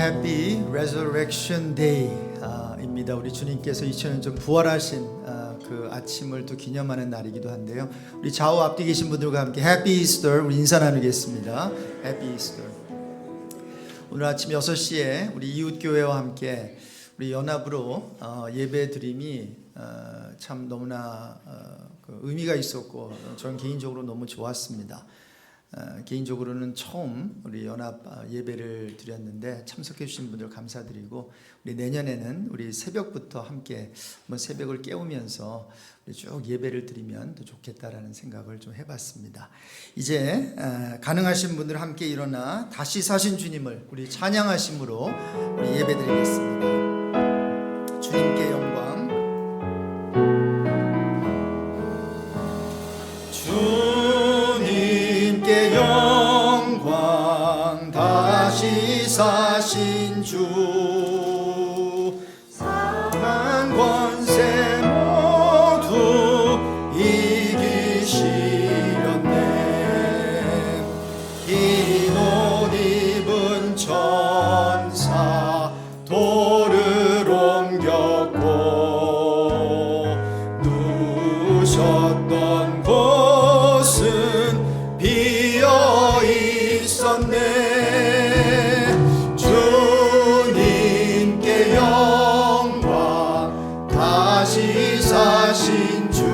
Happy Resurrection Day입니다. 우리 주님께서 2000년 전 부활하신 그 아침을 또 기념하는 날이기도 한데요. 우리 좌우 앞뒤 계신 분들과 함께 Happy Easter 우리 인사 나누겠습니다. Happy Easter. 오늘 아침 6시에 우리 이웃교회와 함께 우리 연합으로 예배 드림이 참 너무나 그 의미가 있었고 저는 개인적으로 너무 좋았습니다. 개인적으로는 처음 우리 연합 예배를 드렸는데 참석해 주신 분들 감사드리고 우리 내년에는 우리 새벽부터 함께 한번 새벽을 깨우면서 쭉 예배를 드리면 더 좋겠다라는 생각을 좀 해봤습니다. 이제 가능하신 분들 함께 일어나 다시 사신 주님을 우리 찬양하심으로 우리 예배 드리겠습니다. 주님께 영광. 주님께 영광. 다시 사신 주 사망 권세 모두 이기시렸네. 흰 옷 입은 천사 돌을 옮겼고 누우셨던 곳은 비어 있었네. 주님께 영광. 다시 사신 주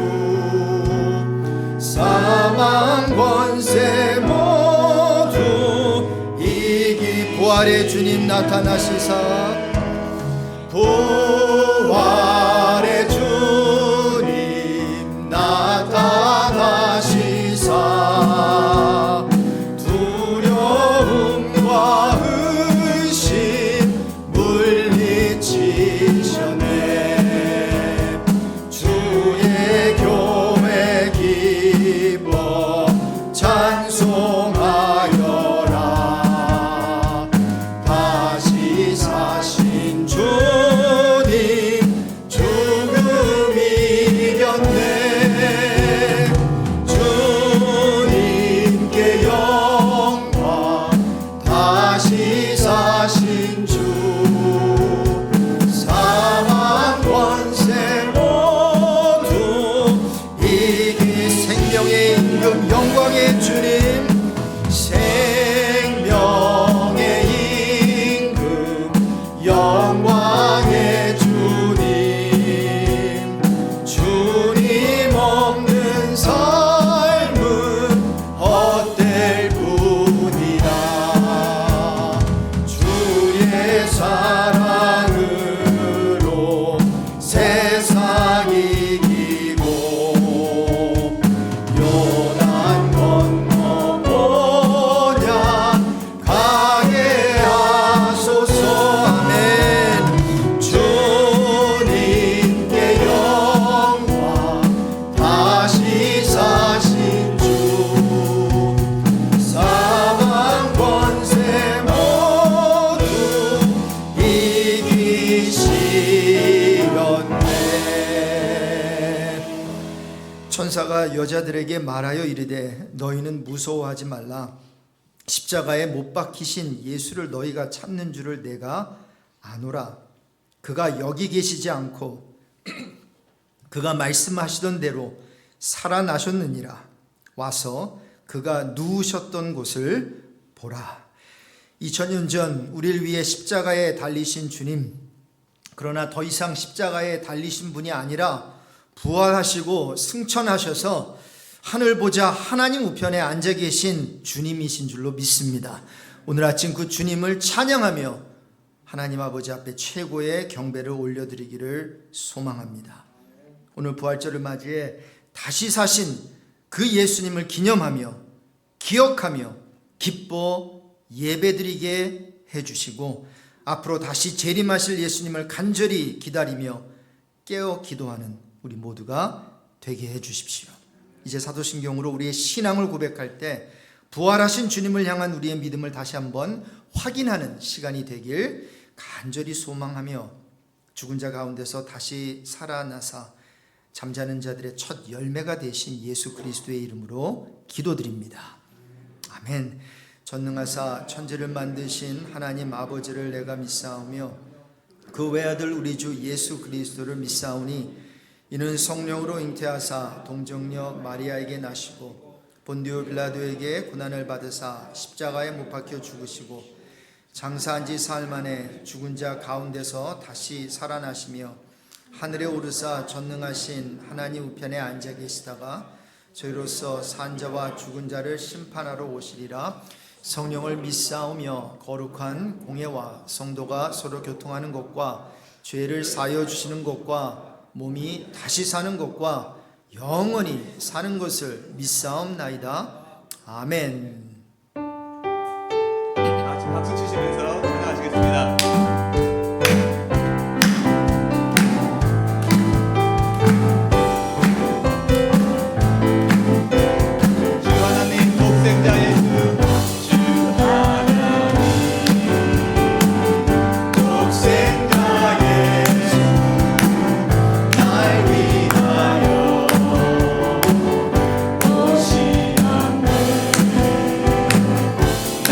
사망 권세 모두 이기. 부활의 주님 나타나시사. 부활의 주님 나타나시사. 두려움과 의심 물리치셨네. 주의 교회 기뻐 찬송하여라. 다시 사신 주님 죽음 이겼네. 주님께 영광. 다시 사신 주 사망 권세 모두 이기. 생명의 임금 영광의 주님. 생명의 임금 영광의 주님. 주님 없는 삶은 헛될 뿐이라. 주의 사랑으로 세상 이기고 요단 건너보냐 가게 하소서. 아멘. 주님께 영광. 다시 사신 주 사망 권세 모두 이기시렸네. 천사가 여자들에게 말하여 이르되 너희는 무서워하지 말라. 십자가에 못 박히신 예수를 너희가 찾는 줄을 내가 아노라. 그가 여기 계시지 않고 그가 말씀하시던 대로 살아나셨느니라. 와서 그가 누우셨던 곳을 보라. 2000년 전 우리를 위해 십자가에 달리신 주님, 그러나 더 이상 십자가에 달리신 분이 아니라 부활하시고 승천하셔서 하늘 보좌 하나님 우편에 앉아 계신 주님이신 줄로 믿습니다. 오늘 아침 그 주님을 찬양하며 하나님 아버지 앞에 최고의 경배를 올려드리기를 소망합니다. 오늘 부활절을 맞이해 다시 사신 그 예수님을 기념하며 기억하며 기뻐 예배드리게 해주시고 앞으로 다시 재림하실 예수님을 간절히 기다리며 깨어 기도하는 우리 모두가 되게 해주십시오. 이제 사도신경으로 우리의 신앙을 고백할 때 부활하신 주님을 향한 우리의 믿음을 다시 한번 확인하는 시간이 되길 간절히 소망하며 죽은 자 가운데서 다시 살아나사 잠자는 자들의 첫 열매가 되신 예수 그리스도의 이름으로 기도드립니다. 아멘. 전능하사 천지를 만드신 하나님 아버지를 내가 믿사오며 그 외아들 우리 주 예수 그리스도를 믿사오니 이는 성령으로 잉태하사 동정녀 마리아에게 나시고 본디오 빌라도에게 고난을 받으사 십자가에 못 박혀 죽으시고 장사한 지 사흘 만에 죽은 자 가운데서 다시 살아나시며 하늘에 오르사 전능하신 하나님 우편에 앉아 계시다가 저희로서 산 자와 죽은 자를 심판하러 오시리라. 성령을 믿사오며 거룩한 공예와 성도가 서로 교통하는 것과 죄를 사하여 주시는 것과 몸이 다시 사는 것과 영원히 사는 것을 믿사옵나이다. 아멘. 같이 박수 치시면서 찬양하시겠습니다.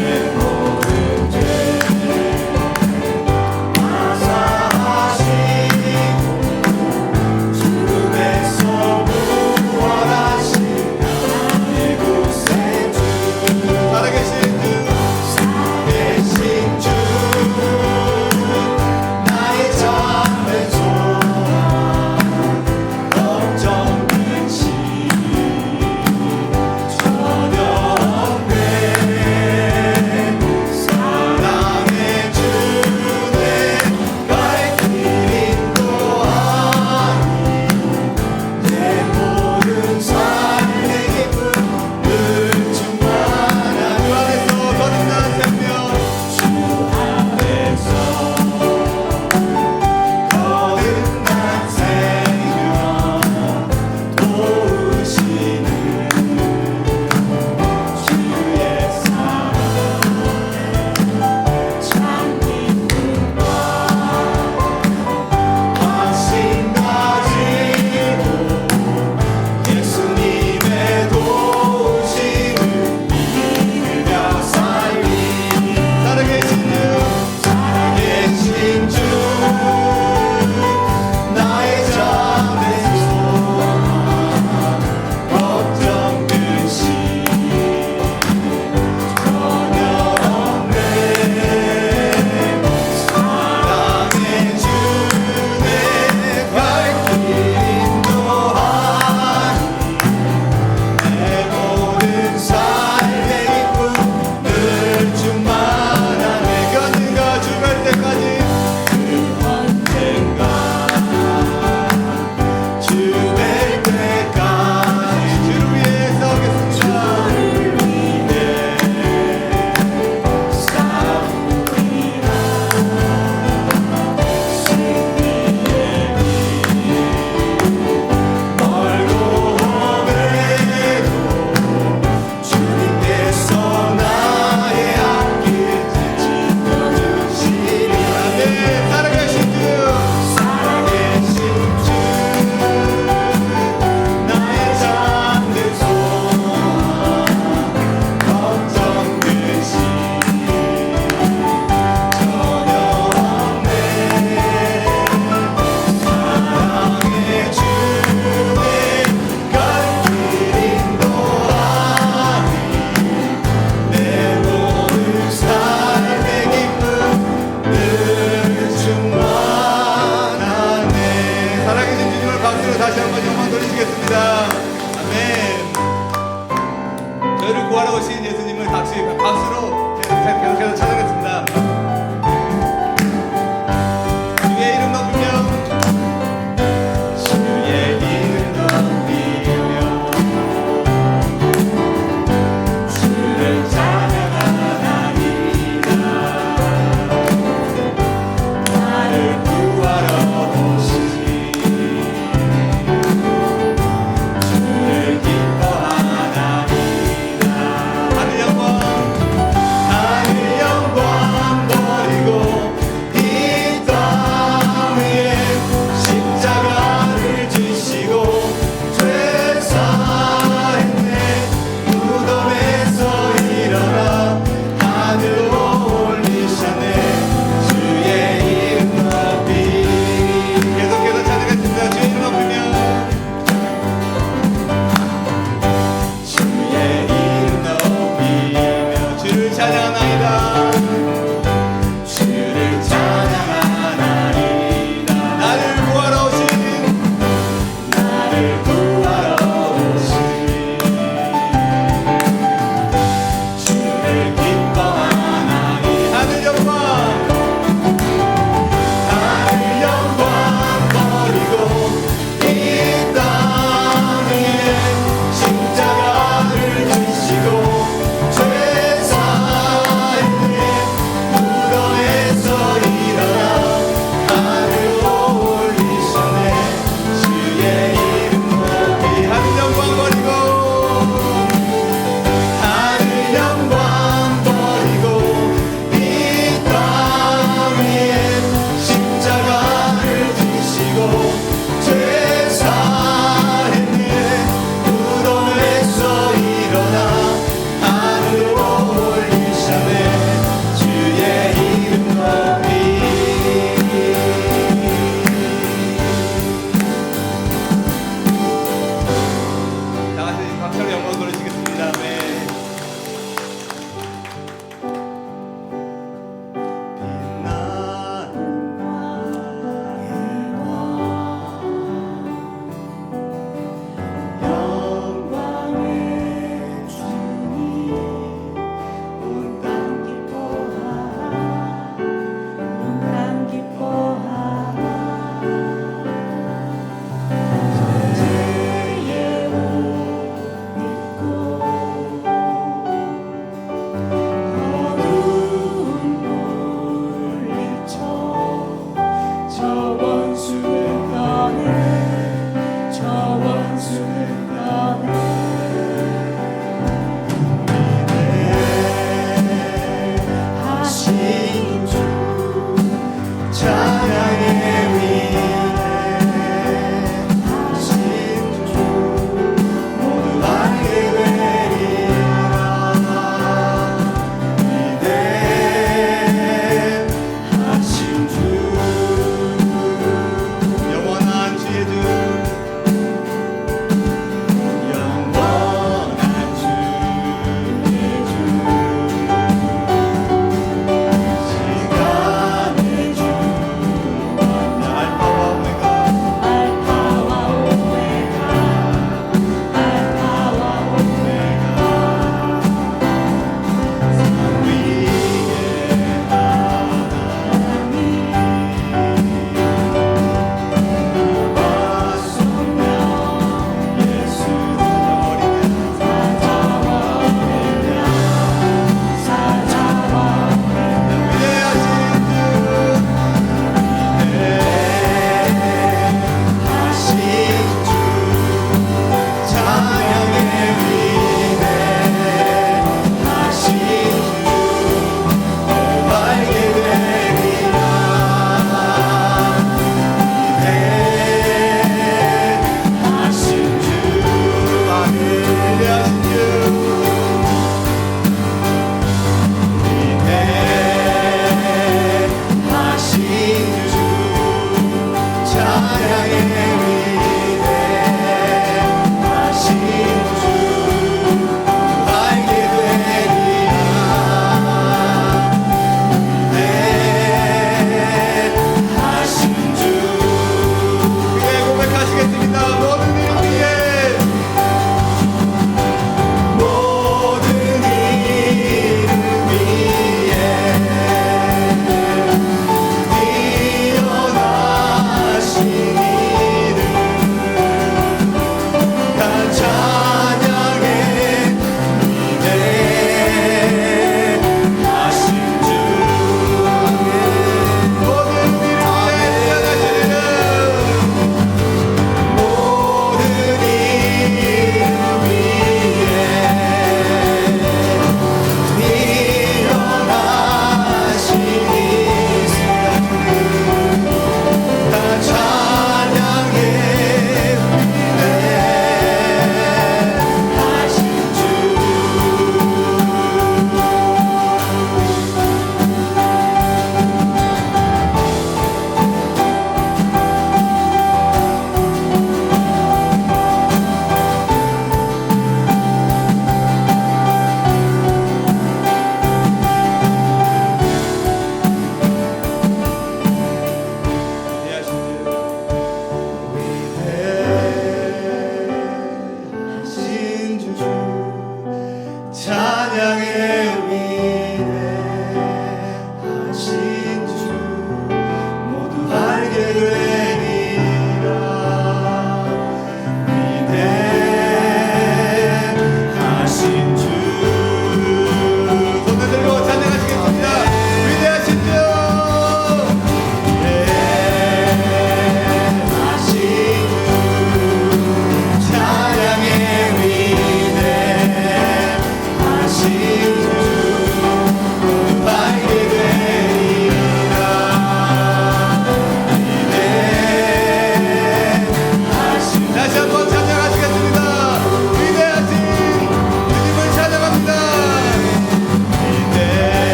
내 모든 죄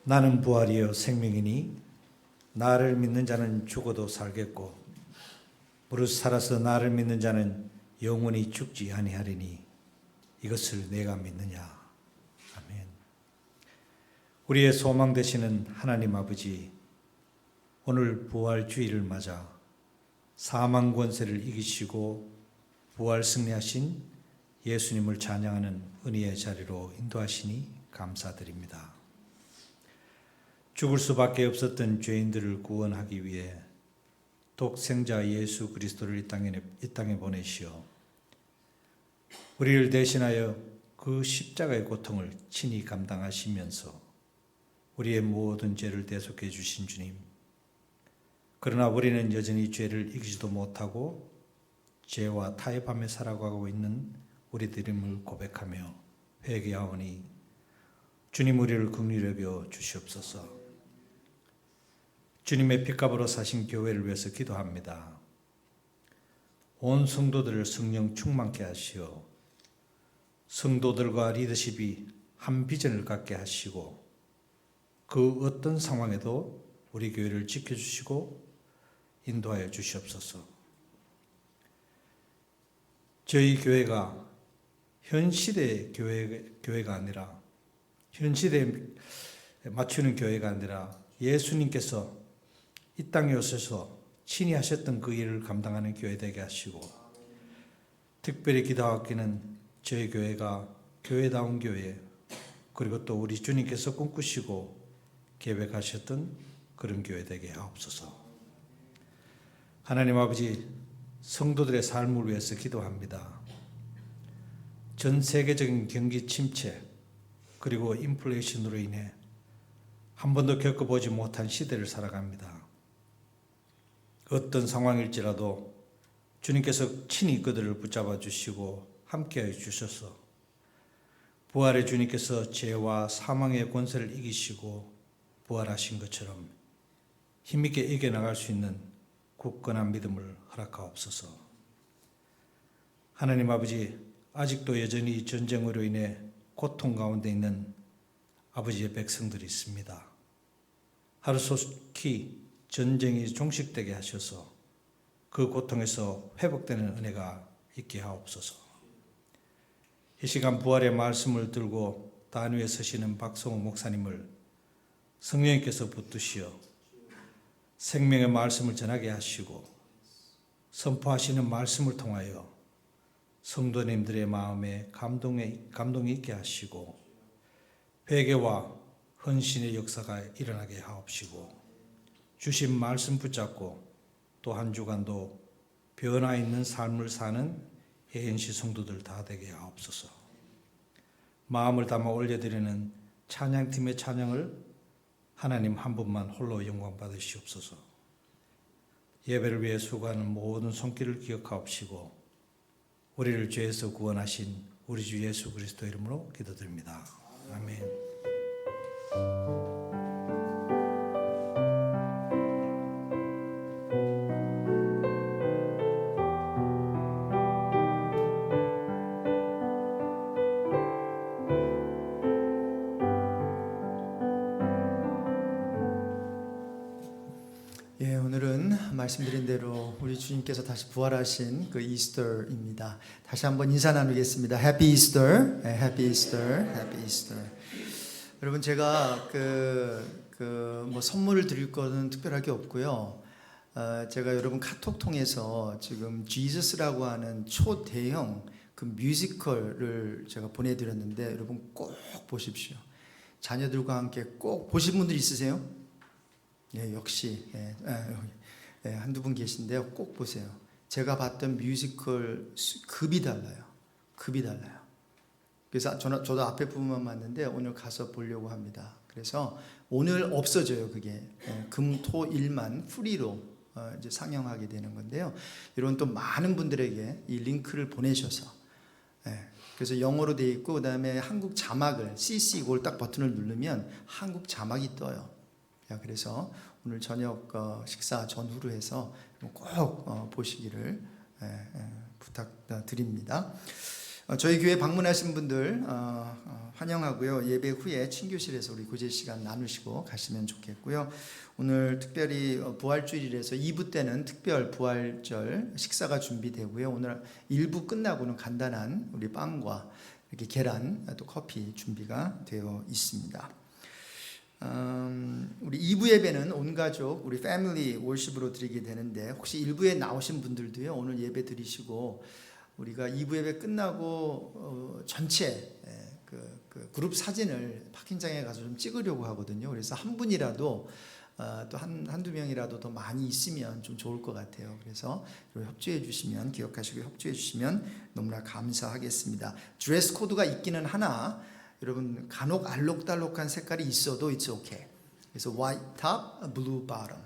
나는 부활이요 생명이니 나를 믿는 자는 죽어도 살겠고 무릇 살아서 나를 믿는 자는 영원히 죽지 아니하리니 이것을 내가 믿느냐. 아멘. 우리의 소망 되시는 하나님 아버지, 오늘 부활 주일을 맞아 사망 권세를 이기시고 부활 승리하신 예수님을 찬양하는 은혜의 자리로 인도하시니 감사드립니다. 죽을 수밖에 없었던 죄인들을 구원하기 위해 독생자 예수 그리스도를 이 땅에 보내시어 우리를 대신하여 그 십자가의 고통을 친히 감당하시면서 우리의 모든 죄를 대속해 주신 주님, 그러나 우리는 여전히 죄를 이기지도 못하고 죄와 타협하며 살아가고 있는 우리들임을 고백하며 회개하오니 주님 우리를 긍휼히 여겨 주시옵소서. 주님의 핏값으로 사신 교회를 위해서 기도합니다. 온 성도들을 성령 충만케 하시어 성도들과 리더십이 한 비전을 갖게 하시고 그 어떤 상황에도 우리 교회를 지켜주시고 인도하여 주시옵소서. 저희 교회가 현 시대의 교회가 아니라 현 시대에 맞추는 교회가 아니라 예수님께서 이 땅에 오셔서 친히 하셨던 그 일을 감당하는 교회 되게 하시고, 특별히 기도하기는 저희 교회가 교회다운 교회, 그리고 또 우리 주님께서 꿈꾸시고 계획하셨던 그런 교회 되게 하옵소서. 하나님 아버지, 성도들의 삶을 위해서 기도합니다. 전 세계적인 경기 침체 그리고 인플레이션으로 인해 한 번도 겪어보지 못한 시대를 살아갑니다. 어떤 상황일지라도 주님께서 친히 그들을 붙잡아 주시고 함께하여 주셔서 부활의 주님께서 죄와 사망의 권세를 이기시고 부활하신 것처럼 힘있게 이겨나갈 수 있는 굳건한 믿음을 허락하옵소서. 하나님 아버지, 아직도 여전히 전쟁으로 인해 고통 가운데 있는 아버지의 백성들이 있습니다. 하루속히 전쟁이 종식되게 하셔서 그 고통에서 회복되는 은혜가 있게 하옵소서. 이 시간 부활의 말씀을 들고 단위에 서시는 박성호 목사님을 성령님께서 붙드시어 생명의 말씀을 전하게 하시고 선포하시는 말씀을 통하여 성도님들의 마음에 감동이 있게 하시고 회개와 헌신의 역사가 일어나게 하옵시고 주신 말씀 붙잡고 또 한 주간도 변화 있는 삶을 사는 예언시 성도들 다 되게 하옵소서. 마음을 담아 올려드리는 찬양팀의 찬양을 하나님 한 분만 홀로 영광 받으시옵소서. 예배를 위해 수고하는 모든 손길을 기억하옵시고 우리를 죄에서 구원하신 우리 주 예수 그리스도 이름으로 기도드립니다. 아멘. 예, 오늘은 말씀드린 대로 우리 주님께서 다시 부활하신 그 이스터입니다. 다시 한번 인사 나누겠습니다. 해피 이스터, 해피 이스터, 해피 이스터. 여러분, 제가 뭐 선물을 드릴 거는 특별하게 없고요. 제가 여러분 카톡 통해서 지금 지저스라고 하는 초대형 그 뮤지컬을 제가 보내드렸는데 여러분 꼭 보십시오. 자녀들과 함께 꼭 보신 분들 있으세요? 예, 역시 한두 분 계신데요. 꼭 보세요. 제가 봤던 뮤지컬 급이 달라요. 급이 달라요. 그래서 저도 앞에 부분만 봤는데 오늘 가서 보려고 합니다. 그래서 오늘 없어져요. 그게 금, 토, 일만 프리로 이제 상영하게 되는 건데요. 이런 또 많은 분들에게 이 링크를 보내셔서 그래서 영어로 되어 있고 그다음에 한국 자막을 CC 이걸 딱 버튼을 누르면 한국 자막이 떠요. 그래서 오늘 저녁 식사 전후로 해서 꼭 보시기를 부탁드립니다. 저희 교회 방문하신 분들 환영하고요. 예배 후에 친교실에서 우리 구제 시간 나누시고 가시면 좋겠고요. 오늘 특별히 부활주일이라서 2부 때는 특별 부활절 식사가 준비되고요. 오늘 1부 끝나고는 간단한 우리 빵과 이렇게 계란 또 커피 준비가 되어 있습니다. 우리 2부 예배는 온 가족 우리 패밀리 월십으로 드리게 되는데 혹시 1부에 나오신 분들도요 오늘 예배 드리시고 우리가 2부 예배 끝나고 전체 그 그룹 사진을 파킹장에 가서 좀 찍으려고 하거든요. 그래서 한 분이라도 또 한두 명이라도 더 많이 있으면 좀 좋을 것 같아요. 그래서 협조해 주시면 기억하시고 협조해 주시면 너무나 감사하겠습니다. 드레스 코드가 있기는 하나 여러분 간혹 알록달록한 색깔이 있어도 it's okay. 그래서 white top, blue bottom.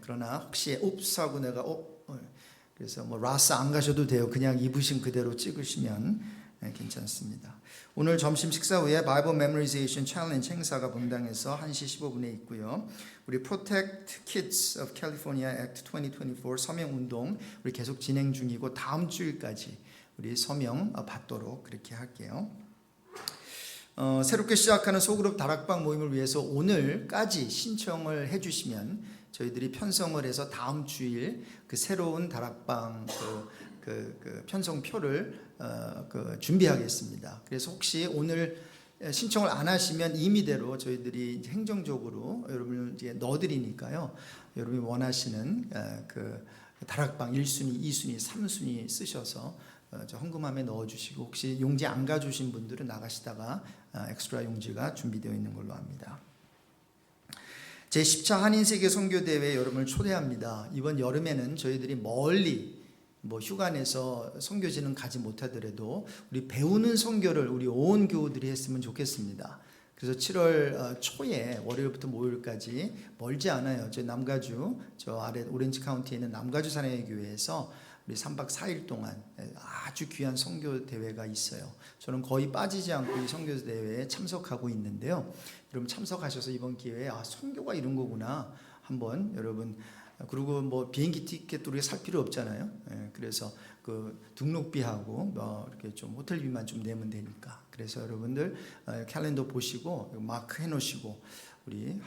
그러나 혹시 옵스 하고 내가 그래서 뭐 라스 안 가셔도 돼요. 그냥 입으신 그대로 찍으시면 괜찮습니다. 오늘 점심 식사 후에 바이블 메모리제이션 챌린지 행사가 본당에서 1시 15분에 있고요. 우리 Protect Kids of California Act 2024 서명 운동 우리 계속 진행 중이고 다음 주일까지 우리 서명 받도록 그렇게 할게요. 새롭게 시작하는 소그룹 다락방 모임을 위해서 오늘까지 신청을 해주시면 저희들이 편성을 해서 다음 주일 그 새로운 다락방 그 편성표를 준비하겠습니다. 그래서 혹시 오늘 신청을 안 하시면 임의대로 저희들이 행정적으로 여러분을 이제 넣어드리니까요. 여러분이 원하시는 그 다락방 1순위, 2순위, 3순위 쓰셔서 저 헌금함에 넣어주시고 혹시 용지 안 가주신 분들은 나가시다가 엑스트라 용지가 준비되어 있는 걸로 합니다. 제10차 한인세계 선교대회에 여러분을 초대합니다. 이번 여름에는 저희들이 멀리 휴가 내서 선교지는 가지 못하더라도 우리 배우는 선교를 우리 온 교우들이 했으면 좋겠습니다. 그래서 7월 초에 월요일부터 목요일까지 멀지 않아요. 저 남가주 저 아래 오렌지 카운티에 있는 남가주 사랑의 교회에서 우리 3박 4일 동안 아주 귀한 선교 대회가 있어요. 저는 거의 빠지지 않고 이 선교 대회에 참석하고 있는데요. 여러분 참석하셔서 이번 기회에 선교가 이런 거구나 한번 여러분 그리고 뭐 비행기 티켓도 우리가 살 필요 없잖아요. 그래서 그 등록비하고 이렇게 좀 호텔비만 좀 내면 되니까. 그래서 여러분들 캘린더 보시고 마크 해놓으시고 우리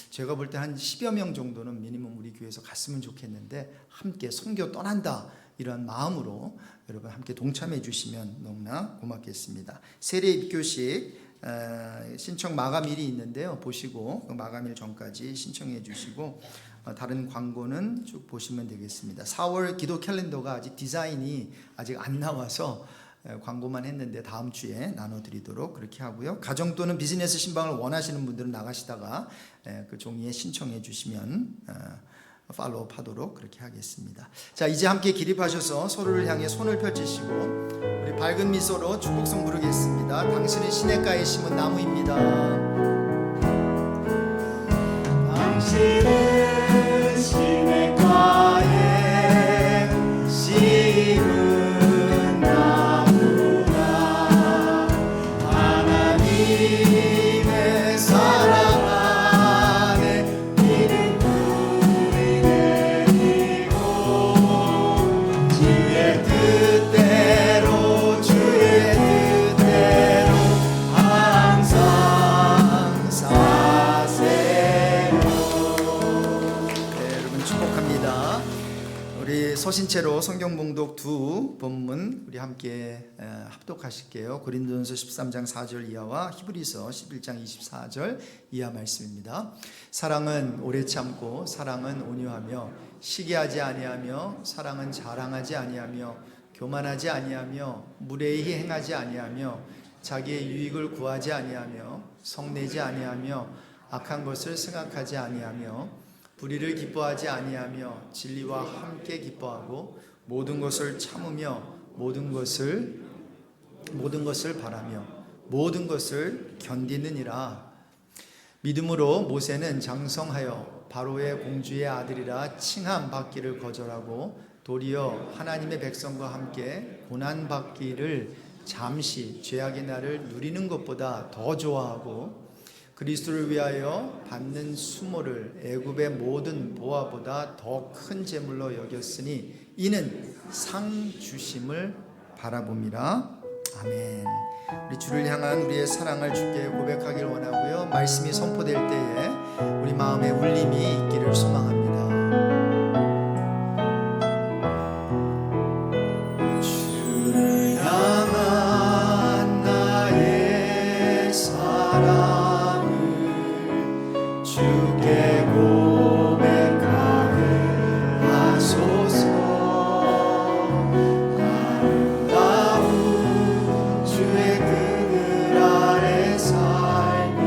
제가 볼 때 한 10여 명 정도는 미니멈 우리 교회에서 갔으면 좋겠는데 함께 선교 떠난다 이런 마음으로 여러분 함께 동참해 주시면 너무나 고맙겠습니다. 세례 입교식 신청 마감일이 있는데요. 보시고 그 마감일 전까지 신청해 주시고 다른 광고는 쭉 보시면 되겠습니다. 4월 기도 캘린더가 아직 디자인이 아직 안 나와서 광고만 했는데 다음 주에 나눠드리도록 그렇게 하고요. 가정 또는 비즈니스 신방을 원하시는 분들은 나가시다가 그 종이에 신청해 주시면 팔로우업 하도록 그렇게 하겠습니다. 자, 이제 함께 기립하셔서 서로를 향해 손을 펼치시고 우리 밝은 미소로 축복성 부르겠습니다. 당신은 시냇가에 심은 나무입니다. 당신은 시냇가에 심은 나무라 하나님의 사랑 안에 이른 뿌리 내리고 주의 뜻대로 항상 사세요. 여러분 축복합니다. 우리 서신체로 성경봉독 두 본문 우리 함께 합독하실게요. 고린도전서 13장 4절 이하와 히브리서 11장 24절 이하 말씀입니다. 사랑은 오래 참고 사랑은 온유하며 시기하지 아니하며 사랑은 자랑하지 아니하며 교만하지 아니하며 무례히 행하지 아니하며 자기의 유익을 구하지 아니하며 성내지 아니하며 악한 것을 생각하지 아니하며 불의를 기뻐하지 아니하며 진리와 함께 기뻐하고 모든 것을 참으며 모든 것을 바라며 모든 것을 견디느니라. 믿음으로 모세는 장성하여 바로의 공주의 아들이라 칭함 받기를 거절하고 도리어 하나님의 백성과 함께 고난 받기를 잠시 죄악의 날을 누리는 것보다 더 좋아하고 그리스도를 위하여 받는 수모를 애굽의 모든 보화보다 더 큰 재물로 여겼으니 이는 상 주심을 바라봄이라. 아멘. 우리 주를 향한 우리의 사랑을 주께 고백하길 원하고요. 말씀이 선포될 때에 우리 마음에 울림이 있기를 소망합니다. 주를 향한 나의 사랑을 주께 고백하소서. 아름다운 주의 그늘 아래 살며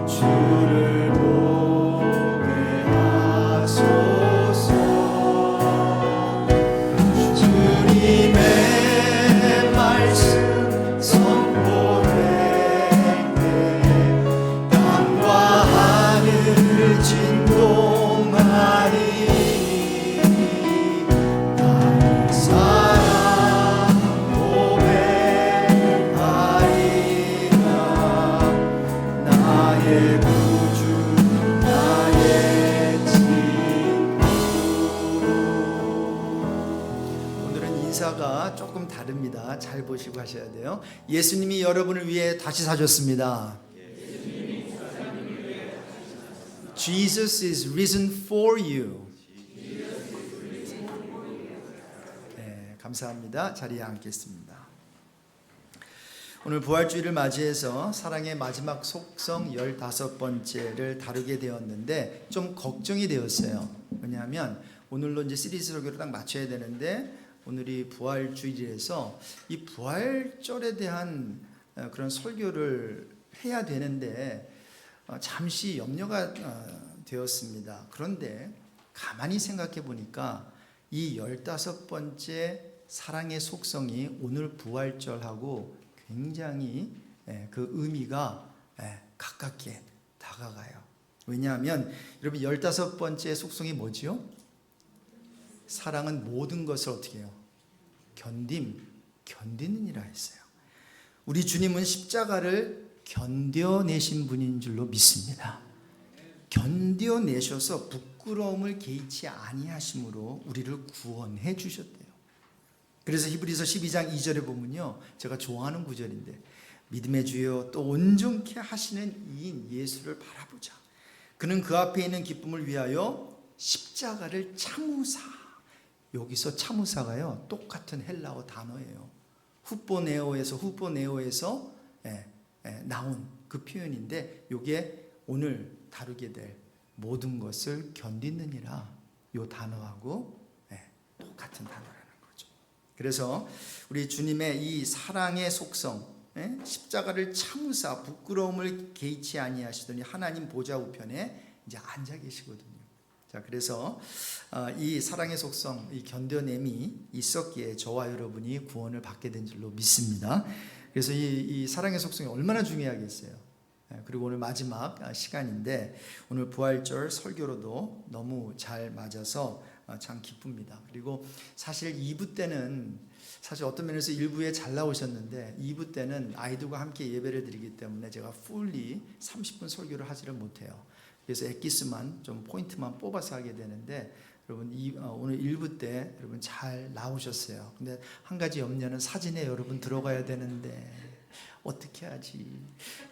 주를 보게 하소서. 주님의 말씀 선포될 때 땅과 하늘 진동하리. 나의 사랑 고백하리라. 나의 구주 나의 친구. 오늘은 인사가 조금 다릅니다. 잘 보시고 하셔야 돼요. 예수님이 여러분을 위해 다시 사셨습니다. Jesus is risen for you. 네, 감사합니다. 자리에 앉겠습니다. 오늘 부활주일을 맞이해서 사랑의 마지막 속성 15번째를 다루게 되었는데 좀 걱정이 되었어요. 왜냐하면 오늘로 이제 시리즈 설교를 딱 마쳐야 되는데 오늘이 부활주일이라서 이 부활절에 대한 그런 설교를 해야 되는데 잠시 염려가 되었습니다. 그런데 가만히 생각해 보니까 이 15번째 사랑의 속성이 오늘 부활절하고 굉장히 그 의미가 가깝게 다가가요. 왜냐하면 여러분 15번째 속성이 뭐지요? 사랑은 모든 것을 어떻게 해요? 견디느니라 했어요. 우리 주님은 십자가를 견뎌내신 분인 줄로 믿습니다. 견뎌내셔서 부끄러움을 개의치 아니하심으로 우리를 구원해 주셨대요. 그래서 히브리서 12장 2절에 보면요, 제가 좋아하는 구절인데 믿음의 주여 또 온전케 하시는 이인 예수를 바라보자. 그는 그 앞에 있는 기쁨을 위하여 십자가를 참으사. 여기서 참으사가요 똑같은 헬라어 단어예요. 후포네오에서 나온 그 표현인데 이게 오늘 다루게 될 모든 것을 견디느니라 이 단어하고 똑같은 단어라는 거죠. 그래서 우리 주님의 이 사랑의 속성, 십자가를 참으사 부끄러움을 개의치 아니하시더니 하나님 보좌 우편에 이제 앉아 계시거든요. 자, 그래서 이 사랑의 속성, 이 견뎌냄이 있었기에 저와 여러분이 구원을 받게 된 줄로 믿습니다. 그래서 이 사랑의 속성이 얼마나 중요하겠어요. 그리고 오늘 마지막 시간인데 오늘 부활절 설교로도 너무 잘 맞아서 참 기쁩니다. 그리고 사실 2부 때는 사실 어떤 면에서 1부에 잘 나오셨는데 2부 때는 아이들과 함께 예배를 드리기 때문에 제가 풀리 30분 설교를 하지를 못해요. 그래서 엑기스만 좀 포인트만 뽑아서 하게 되는데 여러분 오늘 1부 때 여러분 잘 나오셨어요. 근데 한 가지 염려는 사진에 여러분 들어가야 되는데 어떻게 하지?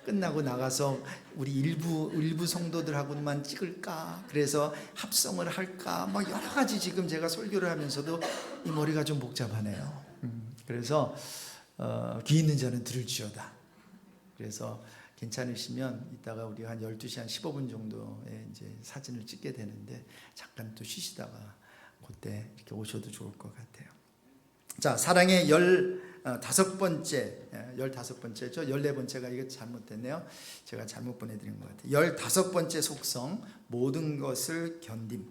끝나고 나가서 우리 일부 성도들하고만 찍을까? 그래서 합성을 할까? 막 여러 가지 지금 제가 설교를 하면서도 이 머리가 좀 복잡하네요. 그래서 귀 있는 자는 들을지어다. 그래서 괜찮으시면 이따가 우리 한 12시 한 15분 정도에 이제 사진을 찍게 되는데 잠깐 또 쉬시다가 그때 이렇게 오셔도 좋을 것 같아요. 자, 사랑의 15번째죠. 14번째가 이거 잘못됐네요. 제가 잘못 보내드린 것 같아요. 15번째 속성, 모든 것을 견딤.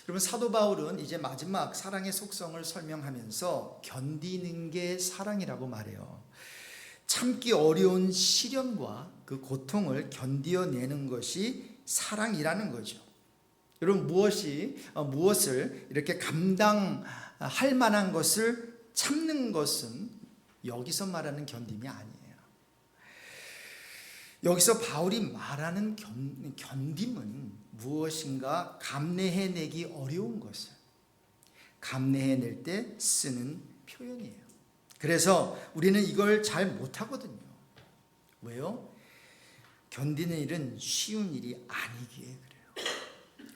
여러분, 사도 바울은 이제 마지막 사랑의 속성을 설명하면서 견디는 게 사랑이라고 말해요. 참기 어려운 시련과 그 고통을 견디어내는 것이 사랑이라는 거죠. 여러분, 무엇을 이렇게 감당할 만한 것을 참는 것은 여기서 말하는 견딤이 아니에요. 여기서 바울이 말하는 견딤은 무엇인가 감내해내기 어려운 것을 감내해낼 때 쓰는 표현이에요. 그래서 우리는 이걸 잘 못하거든요. 왜요? 견디는 일은 쉬운 일이 아니기에 그래요.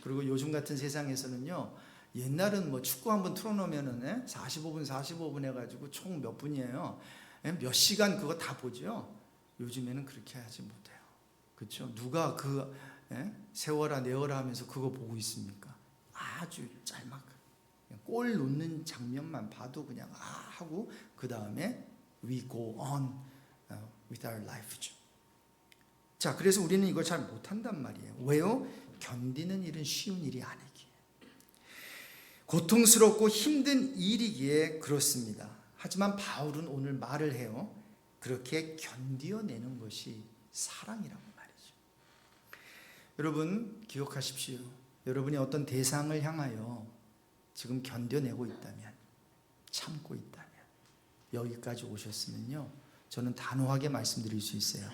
그리고 요즘 같은 세상에서는요, 옛날은 뭐 축구 한번 틀어놓으면은 45분 해가지고 총 몇 분이에요? 몇 시간 그거 다 보죠. 요즘에는 그렇게 하지 못해요. 그렇죠? 누가 그 세워라 내어라 하면서 그거 보고 있습니까? 아주 짤막하게 골 놓는 장면만 봐도 그냥 하고 그 다음에 we go on with our life죠. 자, 그래서 우리는 이걸 잘 못한단 말이에요. 왜요? 견디는 일은 쉬운 일이 아니기에, 고통스럽고 힘든 일이기에 그렇습니다. 하지만 바울은 오늘 말을 해요. 그렇게 견디어내는 것이 사랑이라고 말이죠. 여러분 기억하십시오. 여러분이 어떤 대상을 향하여 지금 견뎌내고 있다면, 참고 있다면, 여기까지 오셨으면요, 저는 단호하게 말씀드릴 수 있어요.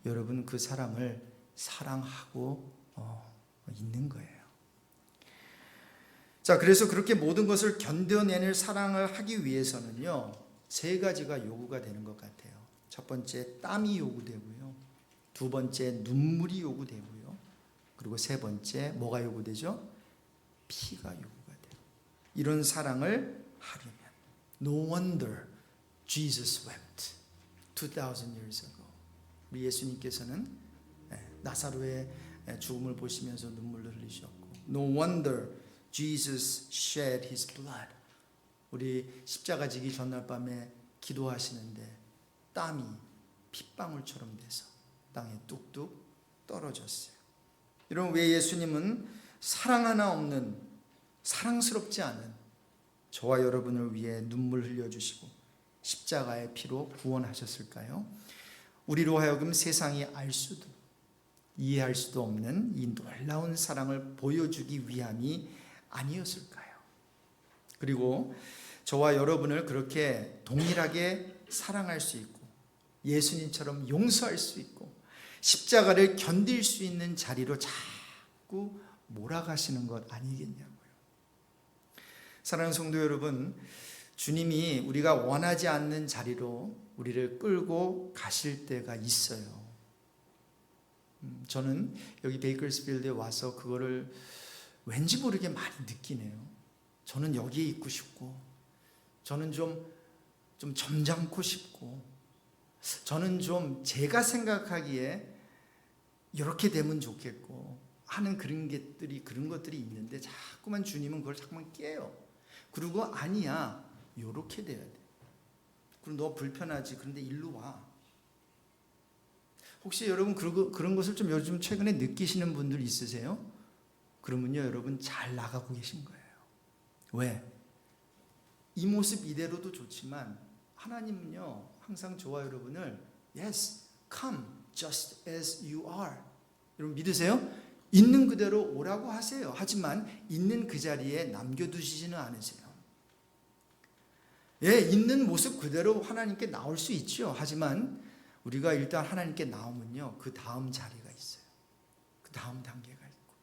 여러분 그 사람을 사랑하고 있는 거예요. 자, 그래서 그렇게 모든 것을 견뎌내는 사랑을 하기 위해서는요, 세 가지가 요구가 되는 것 같아요. 첫 번째, 땀이 요구되고요. 두 번째, 눈물이 요구되고요. 그리고 세 번째, 뭐가 요구되죠? 피가 요구가 돼요. 이런 사랑을 하려면 No wonder Jesus wept 2000 years ago. 우리 예수님께서는 나사로의 죽음을 보시면서 눈물을 흘리셨고, No wonder Jesus shed his blood. 우리 십자가 지기 전날 밤에 기도하시는데 땀이 핏방울처럼 돼서 땅에 뚝뚝 떨어졌어요. 여러분, 왜 예수님은 사랑 하나 없는, 사랑스럽지 않은 저와 여러분을 위해 눈물 흘려주시고 십자가의 피로 구원하셨을까요? 우리로 하여금 세상이 알 수도 이해할 수도 없는 이 놀라운 사랑을 보여주기 위함이 아니었을까요? 그리고 저와 여러분을 그렇게 동일하게 사랑할 수 있고 예수님처럼 용서할 수 있고 십자가를 견딜 수 있는 자리로 자꾸 몰아가시는 것 아니겠냐고요. 사랑하는 성도 여러분, 주님이 우리가 원하지 않는 자리로 우리를 끌고 가실 때가 있어요. 저는 여기 베이커스필드에 와서 그거를 왠지 모르게 많이 느끼네요. 저는 여기에 있고 싶고, 저는 좀 점잖고 싶고, 저는 좀 제가 생각하기에 이렇게 되면 좋겠고 하는 그런 것들이 있는데 자꾸만 주님은 그걸 자꾸만 깨요. 그리고 아니야, 이렇게 돼야 돼. 그럼 너 불편하지. 그런데 일로 와. 혹시 여러분 그런 것을 좀 요즘 최근에 느끼시는 분들 있으세요? 그러면요, 여러분 잘 나가고 계신 거예요. 왜? 이 모습 이대로도 좋지만 하나님은요, 항상 저와 여러분을 Yes, come just as you are. 여러분 믿으세요? 있는 그대로 오라고 하세요. 하지만 있는 그 자리에 남겨두시지는 않으세요. 예, 있는 모습 그대로 하나님께 나올 수 있죠. 하지만 우리가 일단 하나님께 나오면요, 그 다음 자리가 있어요. 그 다음 단계가 있고,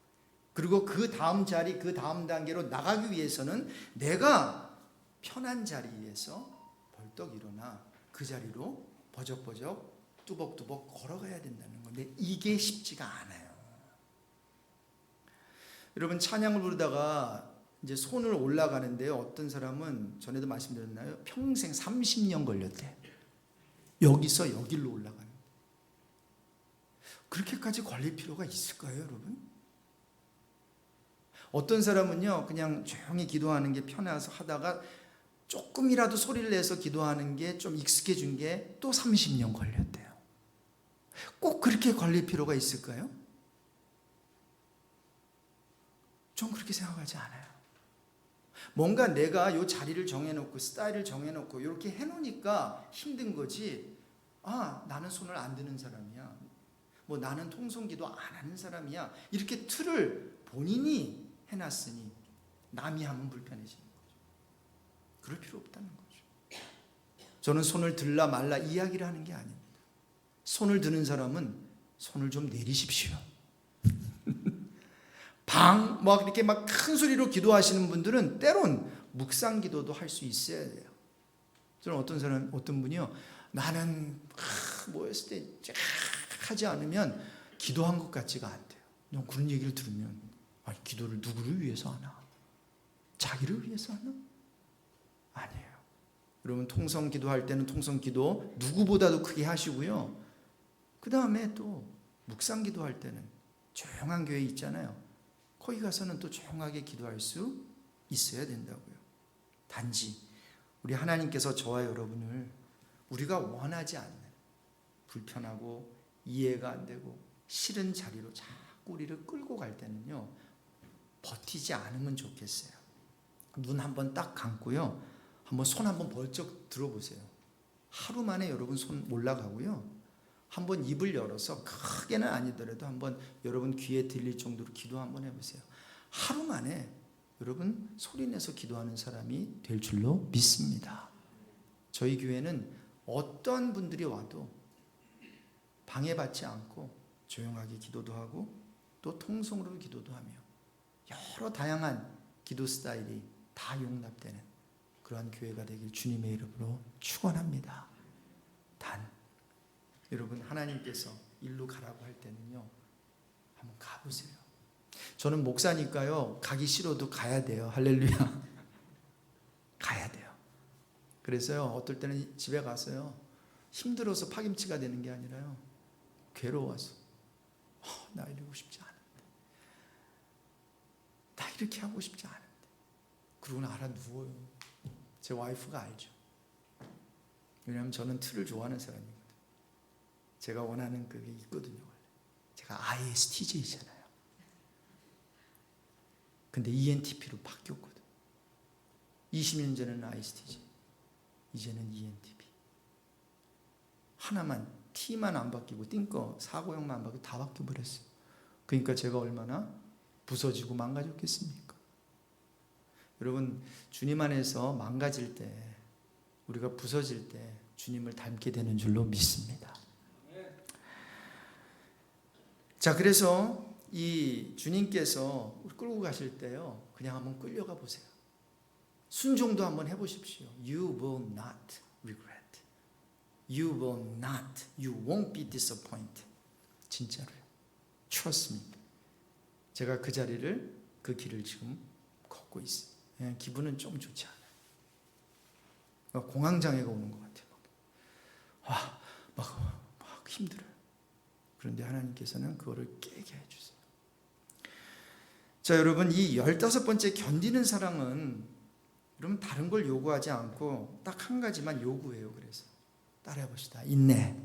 그리고 그 다음 자리, 그 다음 단계로 나가기 위해서는 내가 편한 자리에서 벌떡 일어나 그 자리로 버적버적 뚜벅뚜벅 걸어가야 된다는 건데 이게 쉽지가 않아요. 여러분, 찬양을 부르다가 이제 손을 올라가는데요, 어떤 사람은 전에도 말씀드렸나요? 평생 30년 걸렸대. 여기서 여기로 올라가는. 그렇게까지 걸릴 필요가 있을까요, 여러분? 어떤 사람은요, 그냥 조용히 기도하는 게 편해서 하다가 조금이라도 소리를 내서 기도하는 게 좀 익숙해진 게 또 30년 걸렸대요. 꼭 그렇게 걸릴 필요가 있을까요? 좀 그렇게 생각하지 않아요. 뭔가 내가 이 자리를 정해놓고 스타일을 정해놓고 이렇게 해놓으니까 힘든 거지, 아, 나는 손을 안 드는 사람이야, 뭐 나는 통성기도 안 하는 사람이야, 이렇게 틀을 본인이 해놨으니 남이 하면 불편해지는 거죠. 그럴 필요 없다는 거죠. 저는 손을 들라 말라 이야기를 하는 게 아닙니다. 손을 드는 사람은 손을 좀 내리십시오. 막 이렇게 막 큰 소리로 기도하시는 분들은 때론 묵상 기도도 할 수 있어야 돼요. 저는 어떤 분이요, 나는 모였을 때 쫙 하지 않으면 기도한 것 같지가 않대요. 너 그런 얘기를 들으면, 아니, 기도를 누구를 위해서 하나? 자기를 위해서 하나? 아니에요. 여러분, 통성 기도할 때는 통성 기도 누구보다도 크게 하시고요. 그 다음에 또 묵상 기도할 때는 조용한 교회 있잖아요. 거기 가서는 또 조용하게 기도할 수 있어야 된다고요. 단지 우리 하나님께서 저와 여러분을 우리가 원하지 않는, 불편하고 이해가 안 되고 싫은 자리로 자꾸 우리를 끌고 갈 때는요, 버티지 않으면 좋겠어요. 눈 한번 딱 감고요, 한번 손 한번 벌쩍 들어보세요. 하루 만에 여러분 손 올라가고요, 한번 입을 열어서, 크게는 아니더라도 한번 여러분 귀에 들릴 정도로 기도 한번 해보세요. 하루 만에 여러분 소리내서 기도하는 사람이 될 줄로 믿습니다. 저희 교회는 어떤 분들이 와도 방해받지 않고 조용하게 기도도 하고 또 통성으로 기도도 하며 여러 다양한 기도 스타일이 다 용납되는 그러한 교회가 되길 주님의 이름으로 축원합니다. 단 여러분, 하나님께서 일로 가라고 할 때는요, 한번 가보세요. 저는 목사니까요, 가기 싫어도 가야 돼요. 할렐루야. 가야 돼요. 그래서요, 어떨 때는 집에 가서요, 힘들어서 파김치가 되는 게 아니라요, 괴로워서 나 이러고 싶지 않은데, 나 이렇게 하고 싶지 않은데, 그러고는 알아 누워요. 제 와이프가 알죠. 왜냐하면 저는 틀을 좋아하는 사람이거든요. 제가 원하는 그게 있거든요. 제가 ISTJ잖아요. 근데 ENTP로 바뀌었거든. 20년 전에는 ISTJ, 이제는 ENTP. 하나만, T만 안 바뀌고 띵거 사고형만 안 바뀌고 다 바뀌어버렸어요. 그러니까 제가 얼마나 부서지고 망가졌겠습니까? 여러분, 주님 안에서 망가질 때, 우리가 부서질 때 주님을 닮게 되는 줄로 믿습니다. 자, 그래서 이 주님께서 끌고 가실 때요, 그냥 한번 끌려가 보세요. 순종도 한번 해보십시오. You will not regret. You will not. You won't be disappointed. 진짜로요. Trust me. 제가 그 자리를, 그 길을 지금 걷고 있어요. 기분은 좀 좋지 않아요. 공황장애가 오는 것 같아요. 막 힘들어요. 그런데 하나님께서는 그거를 깨게 해주세요. 자, 여러분, 이 15번째 견디는 사랑은 여러분 다른 걸 요구하지 않고 딱 한 가지만 요구해요. 그래서 따라해 봅시다. 인내.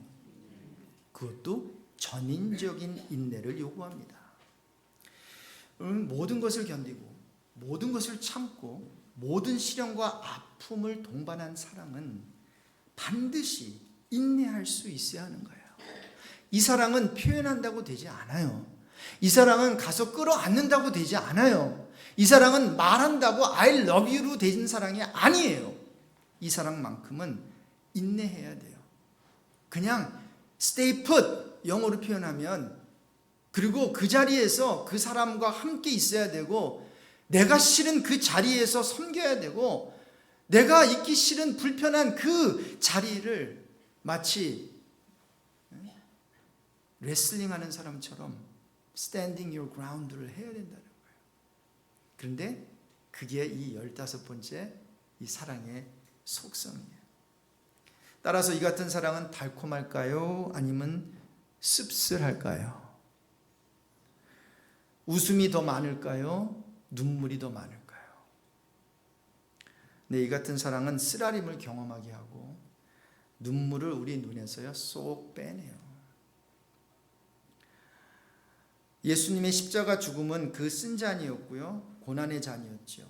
그것도 전인적인 인내를 요구합니다. 모든 것을 견디고 모든 것을 참고 모든 시련과 아픔을 동반한 사랑은 반드시 인내할 수 있어야 하는 거예요. 이 사랑은 표현한다고 되지 않아요. 이 사랑은 가서 끌어안는다고 되지 않아요. 이 사랑은 말한다고 I love you로 되는 사랑이 아니에요. 이 사랑만큼은 인내해야 돼요. 그냥 stay put, 영어로 표현하면, 그리고 그 자리에서 그 사람과 함께 있어야 되고, 내가 싫은 그 자리에서 섬겨야 되고, 내가 있기 싫은 불편한 그 자리를 마치 레슬링하는 사람처럼 standing your ground를 해야 된다는 거예요. 그런데 그게 이 15번째 이 사랑의 속성이에요. 따라서 이 같은 사랑은 달콤할까요? 아니면 씁쓸할까요? 웃음이 더 많을까요? 눈물이 더 많을까요? 네, 이 같은 사랑은 쓰라림을 경험하게 하고 눈물을 우리 눈에서요 쏙 빼내요. 예수님의 십자가 죽음은 그 쓴 잔이었고요, 고난의 잔이었죠.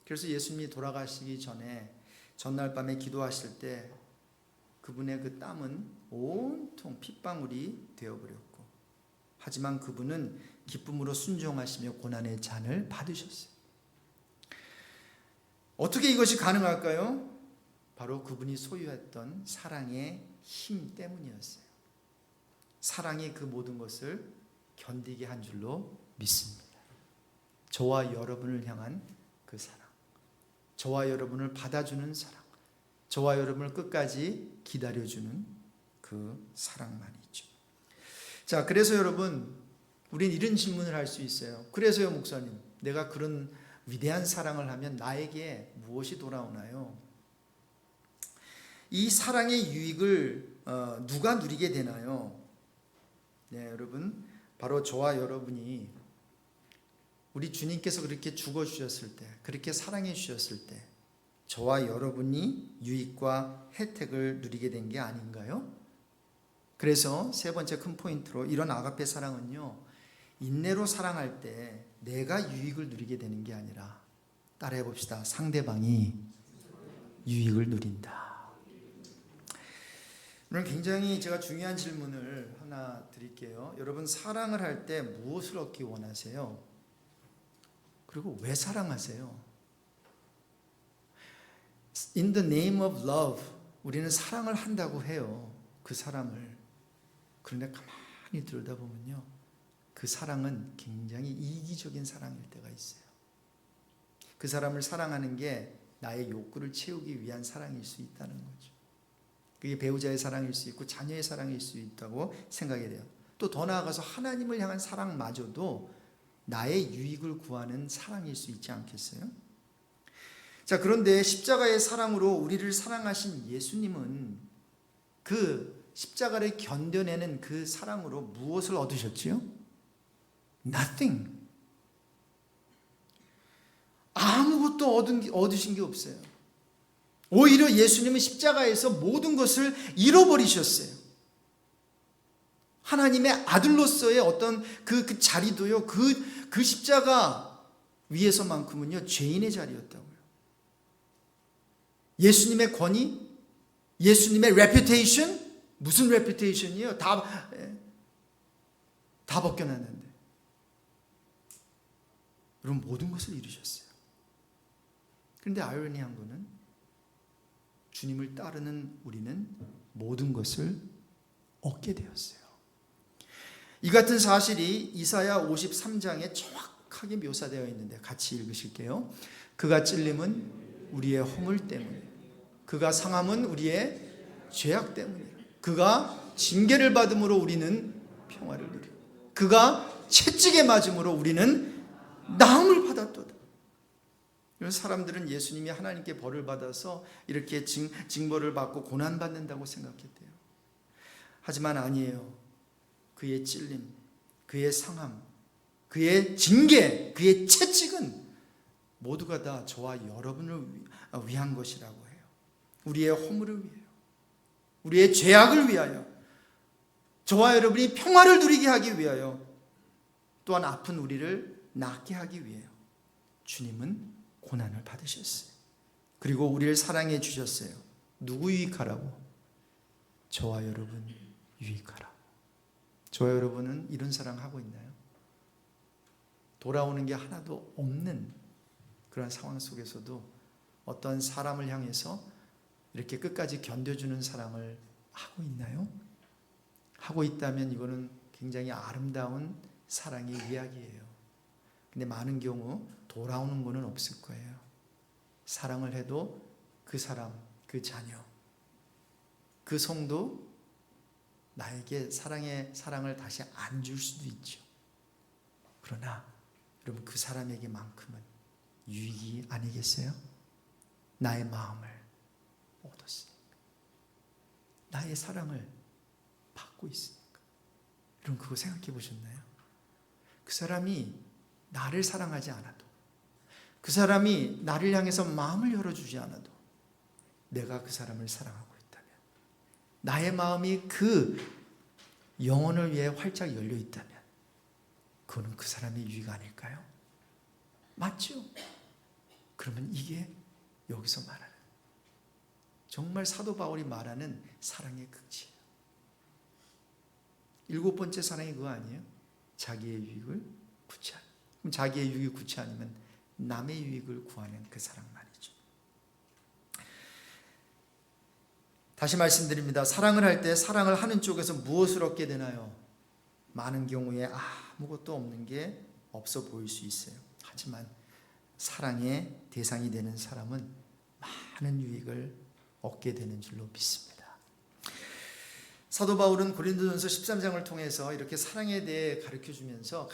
그래서 예수님이 돌아가시기 전에 전날 밤에 기도하실 때 그분의 그 땀은 온통 핏방울이 되어버렸고, 하지만 그분은 기쁨으로 순종하시며 고난의 잔을 받으셨어요. 어떻게 이것이 가능할까요? 바로 그분이 소유했던 사랑의 힘 때문이었어요. 사랑이 그 모든 것을 견디게 한 줄로 믿습니다. 저와 여러분을 향한 그 사랑, 저와 여러분을 받아주는 사랑, 저와 여러분을 끝까지 기다려주는 그 사랑만이죠. 자, 그래서 여러분, 우린 이런 질문을 할 수 있어요. 그래서요, 목사님, 내가 그런 위대한 사랑을 하면 나에게 무엇이 돌아오나요? 이 사랑의 유익을 누가 누리게 되나요? 네, 여러분, 바로 저와 여러분이 우리 주님께서 그렇게 죽어주셨을 때, 그렇게 사랑해 주셨을 때 저와 여러분이 유익과 혜택을 누리게 된 게 아닌가요? 그래서 세 번째 큰 포인트로, 이런 아가페 사랑은요, 인내로 사랑할 때 내가 유익을 누리게 되는 게 아니라, 따라해 봅시다, 상대방이 유익을 누린다. 오늘 굉장히 제가 중요한 질문을 하나 드릴게요. 여러분, 사랑을 할 때 무엇을 얻기 원하세요? 그리고 왜 사랑하세요? In the name of love, 우리는 사랑을 한다고 해요. 그 사람을. 그런데 가만히 들여다보면요, 그 사랑은 굉장히 이기적인 사랑일 때가 있어요. 그 사람을 사랑하는 게 나의 욕구를 채우기 위한 사랑일 수 있다는 거죠. 그게 배우자의 사랑일 수 있고 자녀의 사랑일 수 있다고 생각이 돼요. 또 더 나아가서 하나님을 향한 사랑마저도 나의 유익을 구하는 사랑일 수 있지 않겠어요? 자, 그런데 십자가의 사랑으로 우리를 사랑하신 예수님은 그 십자가를 견뎌내는 그 사랑으로 무엇을 얻으셨지요? Nothing. 아무것도 얻으신 게 없어요. 오히려 예수님은 십자가에서 모든 것을 잃어버리셨어요. 하나님의 아들로서의 어떤 그 자리도요, 그 십자가 위에서만큼은요, 죄인의 자리였다고요. 예수님의 권위, 예수님의 reputation, 무슨 reputation이에요? 다 벗겨놨는데. 여러분, 모든 것을 잃으셨어요. 그런데 아이러니한 거는 주님을 따르는 우리는 모든 것을 얻게 되었어요. 이 같은 사실이 이사야 53장에 정확하게 묘사되어 있는데 같이 읽으실게요. 그가 찔림은 우리의 허물 때문에, 그가 상함은 우리의 죄악 때문에, 그가 징계를 받음으로 우리는 평화를 누리고, 그가 채찍에 맞음으로 우리는 나음을 받았도다. 이런 사람들은 예수님이 하나님께 벌을 받아서 이렇게 징벌을 받고 고난받는다고 생각했대요. 하지만 아니에요. 그의 찔림, 그의 상함, 그의 징계, 그의 채찍은 모두가 다 저와 여러분을 위한 것이라고 해요. 우리의 허물을 위해요. 우리의 죄악을 위하여, 저와 여러분이 평화를 누리게 하기 위하여, 또한 아픈 우리를 낫게 하기 위해요. 주님은 고난을 받으셨어요. 그리고 우리를 사랑해 주셨어요. 누구 유익하라고? 저와 여러분 유익하라고. 저와 여러분은 이런 사랑하고 있나요? 돌아오는 게 하나도 없는 그런 상황 속에서도 어떤 사람을 향해서 이렇게 끝까지 견뎌주는 사랑을 하고 있나요? 하고 있다면 이거는 굉장히 아름다운 사랑의 이야기예요. 근데 많은 경우 돌아오는 거는 없을 거예요. 사랑을 해도 그 사람, 그 자녀, 그 성도 나에게 사랑을 다시 안 줄 수도 있죠. 그러나 여러분, 그 사람에게만큼은 유익이 아니겠어요? 나의 마음을 얻었으니까, 나의 사랑을 받고 있으니까. 여러분, 그거 생각해 보셨나요? 그 사람이 나를 사랑하지 않아도, 그 사람이 나를 향해서 마음을 열어주지 않아도 내가 그 사람을 사랑하고 있다면, 나의 마음이 그 영혼을 위해 활짝 열려 있다면 그거는 그 사람의 유익 아닐까요? 맞죠? 그러면 이게 여기서 말하는, 정말 사도 바울이 말하는 사랑의 극치예요. 7번째 사랑이 그거 아니에요? 자기의 유익을 구취하는. 그럼 자기의 유익이 구취하면 남의 유익을 구하는 그 사랑 말이죠. 다시 말씀드립니다. 사랑을 할 때 사랑을 하는 쪽에서 무엇을 얻게 되나요? 많은 경우에 아무것도 없는 게 없어 보일 수 있어요. 하지만 사랑의 대상이 되는 사람은 많은 유익을 얻게 되는 줄로 믿습니다. 사도 바울은 고린도전서 13장을 통해서 이렇게 사랑에 대해 가르쳐주면서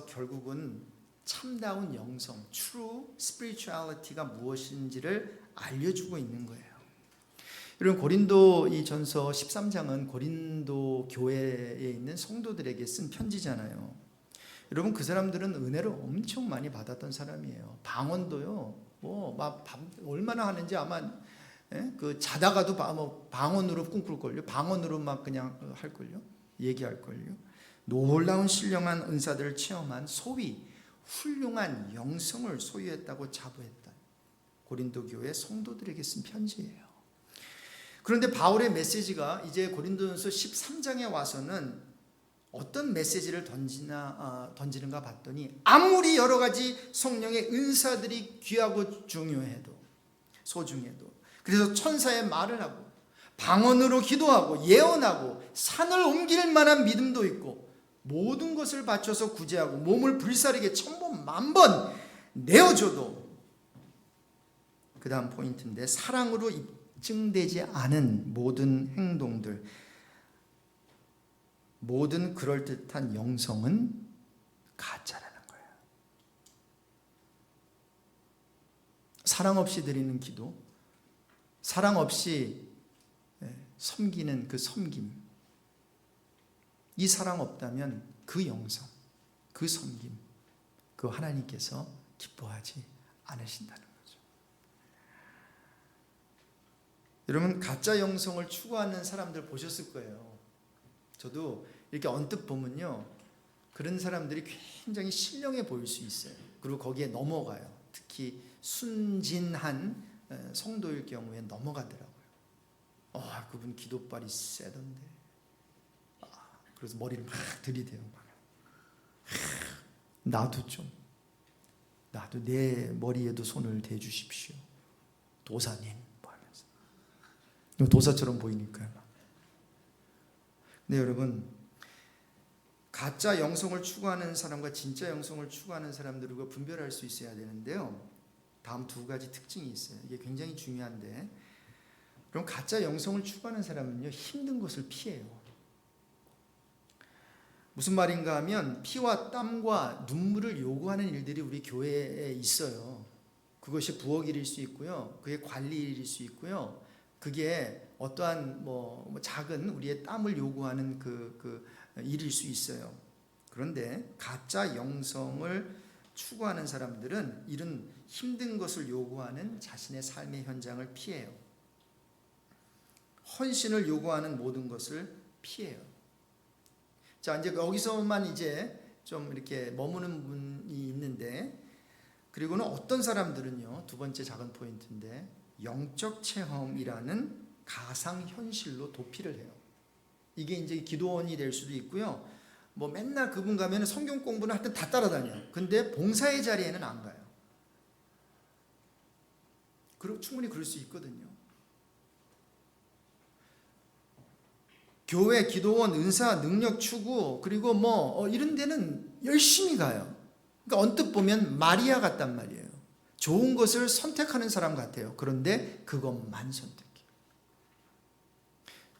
결국은 참다운 영성, true spirituality가 무엇인지를 알려주고 있는 거예요. 여러분, 고린도 이 전서 13장은 고린도 교회에 있는 성도들에게 쓴 편지잖아요. 여러분, 그 사람들은 은혜를 엄청 많이 받았던 사람이에요. 방언도요, 얼마나 하는지 아마 그 자다가도 방언으로 꿈꿀걸요. 방언으로 막 그냥 할걸요. 얘기할걸요. 놀라운 신령한 은사들을 체험한 소위 훌륭한 영성을 소유했다고 자부했다. 고린도 교회 성도들에게 쓴 편지예요. 그런데 바울의 메시지가 이제 고린도전서 13장에 와서는 어떤 메시지를 던지는가 봤더니, 아무리 여러 가지 성령의 은사들이 귀하고 소중해도, 그래서 천사의 말을 하고 방언으로 기도하고 예언하고 산을 옮길 만한 믿음도 있고 모든 것을 바쳐서 구제하고 몸을 불사르게 1000번 만번 내어줘도, 그 다음 포인트인데, 사랑으로 입증되지 않은 모든 행동들, 모든 그럴듯한 영성은 가짜라는 거예요. 사랑 없이 드리는 기도, 사랑 없이 섬기는 그 섬김, 이 사랑 없다면 그 영성, 그 섬김, 그 하나님께서 기뻐하지 않으신다는 거죠. 여러분, 가짜 영성을 추구하는 사람들 보셨을 거예요. 저도 이렇게 언뜻 보면요, 그런 사람들이 굉장히 신령해 보일 수 있어요. 그리고 거기에 넘어가요. 특히 순진한 성도일 경우에 넘어가더라고요. 그분 기도발이 세던데. 그래서 머리를 막 들이대요. 나도 내 머리에도 손을 대주십시오, 도사님, 하면서. 도사처럼 보이니까요. 근데 여러분, 가짜 영성을 추구하는 사람과 진짜 영성을 추구하는 사람들과 분별할 수 있어야 되는데요, 다음 두 가지 특징이 있어요. 이게 굉장히 중요한데, 그럼 가짜 영성을 추구하는 사람은요, 힘든 것을 피해요. 무슨 말인가 하면, 피와 땀과 눈물을 요구하는 일들이 우리 교회에 있어요. 그것이 부엌 일일 수 있고요, 그게 관리 일일 수 있고요, 그게 어떠한 작은 우리의 땀을 요구하는 그 일일 수 있어요. 그런데 가짜 영성을 추구하는 사람들은 이런 힘든 것을 요구하는 자신의 삶의 현장을 피해요. 헌신을 요구하는 모든 것을 피해요. 자, 이제 여기서만 이제 좀 이렇게 머무는 분이 있는데, 그리고는 어떤 사람들은요, 두 번째 작은 포인트인데, 영적 체험이라는 가상 현실로 도피를 해요. 이게 이제 기도원이 될 수도 있고요, 맨날 그분 가면 성경 공부는 하여튼 다 따라다녀요. 근데 봉사의 자리에는 안 가요. 충분히 그럴 수 있거든요. 교회, 기도원, 은사, 능력 추구, 그리고 이런 데는 열심히 가요. 그러니까 언뜻 보면 마리아 같단 말이에요. 좋은 것을 선택하는 사람 같아요. 그런데 그것만 선택해요.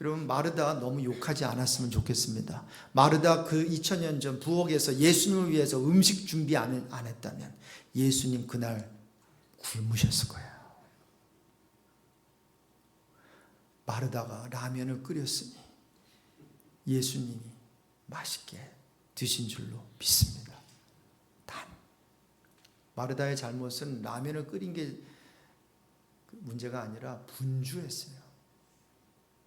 여러분, 마르다 너무 욕하지 않았으면 좋겠습니다. 마르다 그 2000년 전 부엌에서 예수님을 위해서 음식 준비 안 했다면 예수님 그날 굶으셨을 거예요. 마르다가 라면을 끓였으니 예수님이 맛있게 드신 줄로 믿습니다. 단, 마르다의 잘못은 라면을 끓인 게 문제가 아니라 분주했어요.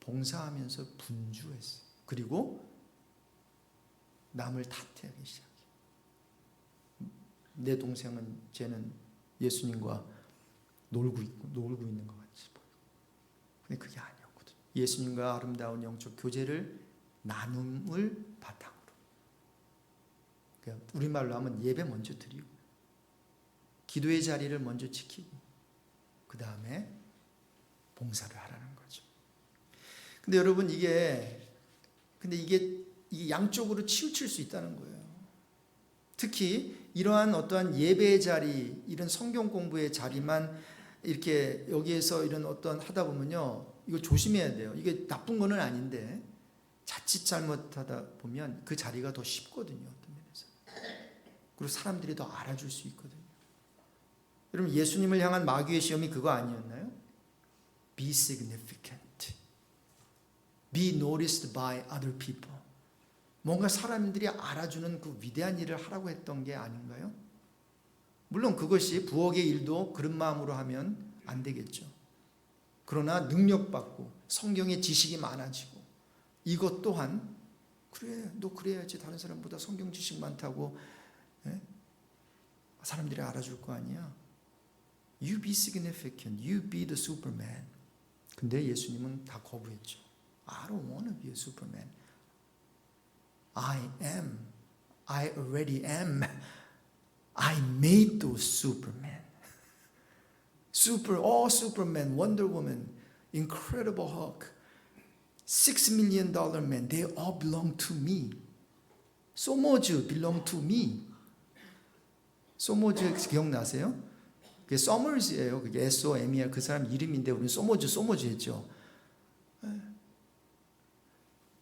봉사하면서 분주했어요. 그리고 남을 탓하기 시작해요. 내 동생은, 쟤는 예수님과 놀고 있는 것 같이 보여요. 근데 그게 아니었거든요. 예수님과 아름다운 영적 교제를, 나눔을 바탕으로. 그러니까 우리말로 하면 예배 먼저 드리고, 기도의 자리를 먼저 지키고, 그 다음에 봉사를 하라는 거죠. 근데 여러분, 이게 양쪽으로 치우칠 수 있다는 거예요. 특히 이러한 어떠한 예배의 자리, 이런 성경 공부의 자리만 이렇게 여기에서 이런 어떤 하다 보면요, 이거 조심해야 돼요. 이게 나쁜 거는 아닌데 자칫 잘못하다 보면 그 자리가 더 쉽거든요. 어떤 면에서. 그리고 사람들이 더 알아줄 수 있거든요. 여러분, 예수님을 향한 마귀의 시험이 그거 아니었나요? Be significant. Be noticed by other people. 뭔가 사람들이 알아주는 그 위대한 일을 하라고 했던 게 아닌가요? 물론 그것이 부엌의 일도 그런 마음으로 하면 안 되겠죠. 그러나 능력받고 성경의 지식이 많아지고 이것 또한 그래, 너 그래야지 다른 사람보다 성경 지식 많다고 사람들이 알아줄 거 아니야. You be significant. You be the superman. 근데 예수님은 다 거부했죠. I don't want to be a superman. I am. I already am. I made those supermen. Superman, Wonder Woman, Incredible Hulk, $6 million man, they all belong to me. 소모즈 belong to me. 소모즈 기억나세요? 그게 서머즈예요. 그게 SOMER 그 사람 이름인데 우리는 소모즈 했죠.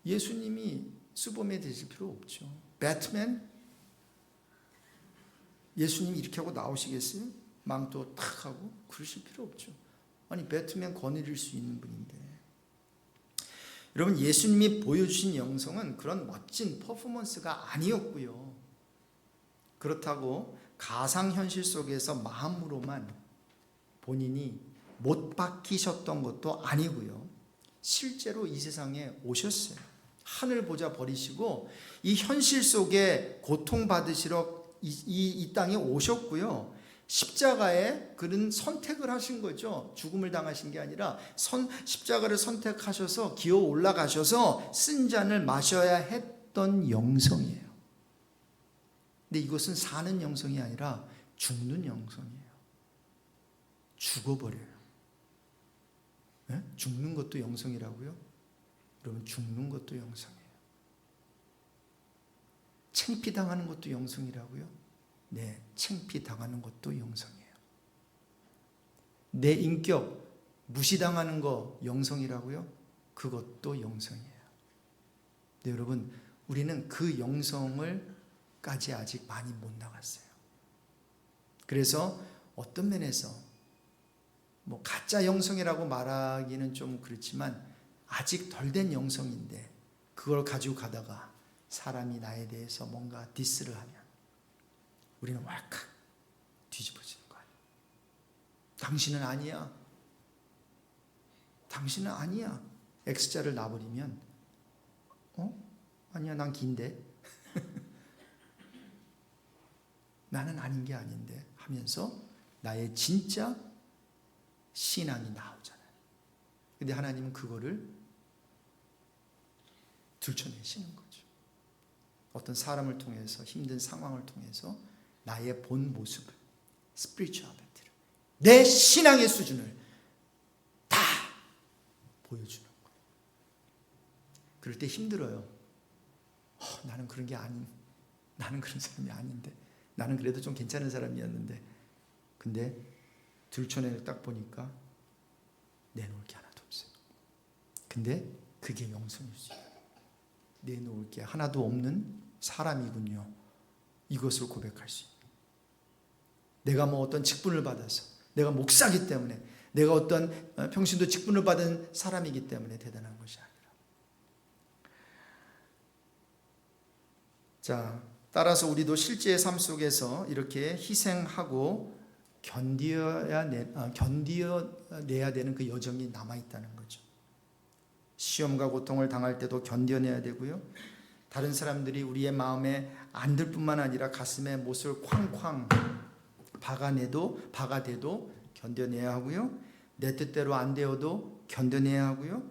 예수님이 슈퍼맨 되실 필요 없죠. 배트맨 예수님이 이렇게 하고 나오시겠어요? 망토 탁 하고 그러실 필요 없죠. 아니 배트맨 거느릴 수 있는 분인데. 여러분, 예수님이 보여주신 영성은 그런 멋진 퍼포먼스가 아니었고요. 그렇다고 가상현실 속에서 마음으로만 본인이 못 박히셨던 것도 아니고요. 실제로 이 세상에 오셨어요. 하늘 보좌 버리시고 이 현실 속에 고통받으시러 이 땅에 오셨고요. 십자가에 그런 선택을 하신 거죠. 죽음을 당하신 게 아니라 십자가를 선택하셔서 기어 올라가셔서 쓴 잔을 마셔야 했던 영성이에요. 근데 이것은 사는 영성이 아니라 죽는 영성이에요. 죽어버려요. 네? 죽는 것도 영성이라고요? 여러분, 죽는 것도 영성이에요. 창피당하는 것도 영성이라고요? 네, 창피당하는 것도 영성이에요. 내 인격 무시당하는 거 영성이라고요? 그것도 영성이에요. 네, 여러분, 우리는 그 영성을까지 아직 많이 못 나갔어요. 그래서 어떤 면에서 뭐 가짜 영성이라고 말하기는 좀 그렇지만 아직 덜 된 영성인데 그걸 가지고 가다가 사람이 나에 대해서 뭔가 디스를 하면 우리는 왈칵 뒤집어지는 거예요. 당신은 아니야. 당신은 아니야. X자를 놔버리면 아니야, 난 긴데. 나는 아닌 게 아닌데 하면서 나의 진짜 신앙이 나오잖아요. 근데 하나님은 그거를 들춰내시는 거죠. 어떤 사람을 통해서, 힘든 상황을 통해서 나의 본 모습을, spirituality를, 내 신앙의 수준을 다 보여주는 거예요. 그럴 때 힘들어요. 나는 그런 게 나는 그런 사람이 아닌데, 나는 그래도 좀 괜찮은 사람이었는데, 근데 들춰내를 딱 보니까 내놓을 게 하나도 없어요. 근데 그게 영성이죠. 내놓을 게 하나도 없는 사람이군요. 이것을 고백할 수 있는. 내가 뭐 어떤 직분을 받아서, 내가 목사기 때문에, 내가 어떤 평신도 직분을 받은 사람이기 때문에 대단한 것이 아니라. 자, 따라서 우리도 실제의 삶 속에서 이렇게 희생하고 견디어내야 되는 그 여정이 남아있다는 거죠. 시험과 고통을 당할 때도 견뎌내야 되고요. 다른 사람들이 우리의 마음에 안 들 뿐만 아니라 가슴에 못을 쾅쾅 박아대도 견뎌내야 하고요. 내 뜻대로 안 되어도 견뎌내야 하고요.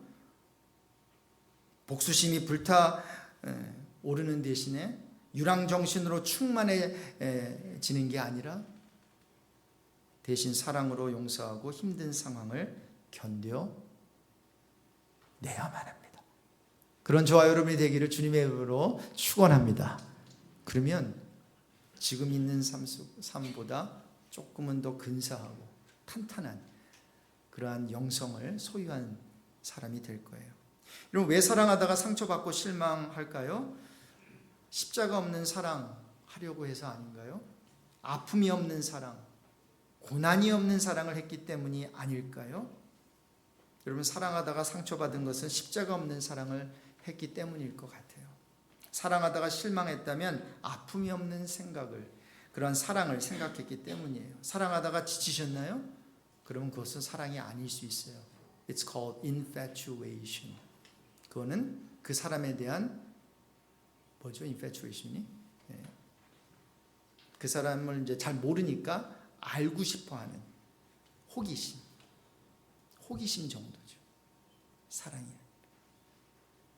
복수심이 불타오르는 대신에 유랑정신으로 충만해지는 게 아니라 대신 사랑으로 용서하고 힘든 상황을 견뎌내야만 합니다. 그런 저와 여러분이 되기를 주님의 이름으로 축원합니다. 그러면 지금 있는 삶보다 조금은 더 근사하고 탄탄한 그러한 영성을 소유한 사람이 될 거예요. 여러분, 왜 사랑하다가 상처받고 실망할까요? 십자가 없는 사랑 하려고 해서 아닌가요? 아픔이 없는 사랑, 고난이 없는 사랑을 했기 때문이 아닐까요? 여러분, 사랑하다가 상처받은 것은 십자가 없는 사랑을 했기 때문일 것 같아요. 사랑하다가 실망했다면 아픔이 없는 생각을, 그러한 사랑을 생각했기 때문이에요. 사랑하다가 지치셨나요? 그러면 그것은 사랑이 아닐 수 있어요. It's called infatuation. 그거는 그 사람에 대한 뭐죠? infatuation이? 그 사람을 이제 잘 모르니까 알고 싶어하는 호기심 정도죠. 사랑이에요.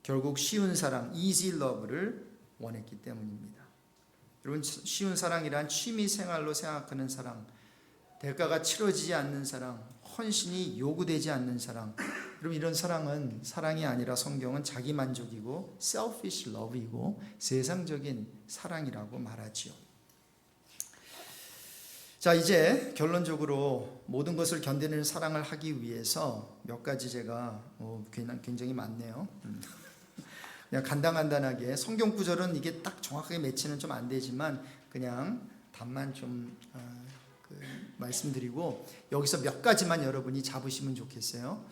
결국 쉬운 사랑, easy love를 원했기 때문입니다. 여러분, 쉬운 사랑이란 취미 생활로 생각하는 사랑, 대가가 치러지지 않는 사랑, 헌신이 요구되지 않는 사랑. 여러분, 이런 사랑은 사랑이 아니라 성경은 자기 만족이고 selfish love이고 세상적인 사랑이라고 말하지요. 자, 이제 결론적으로 모든 것을 견디는 사랑을 하기 위해서 몇 가지 제가 굉장히 많네요. 그냥 간단하게 성경 구절은 이게 딱 정확하게 매치는 좀 안 되지만 그냥 답만 좀 말씀드리고 여기서 몇 가지만 여러분이 잡으시면 좋겠어요.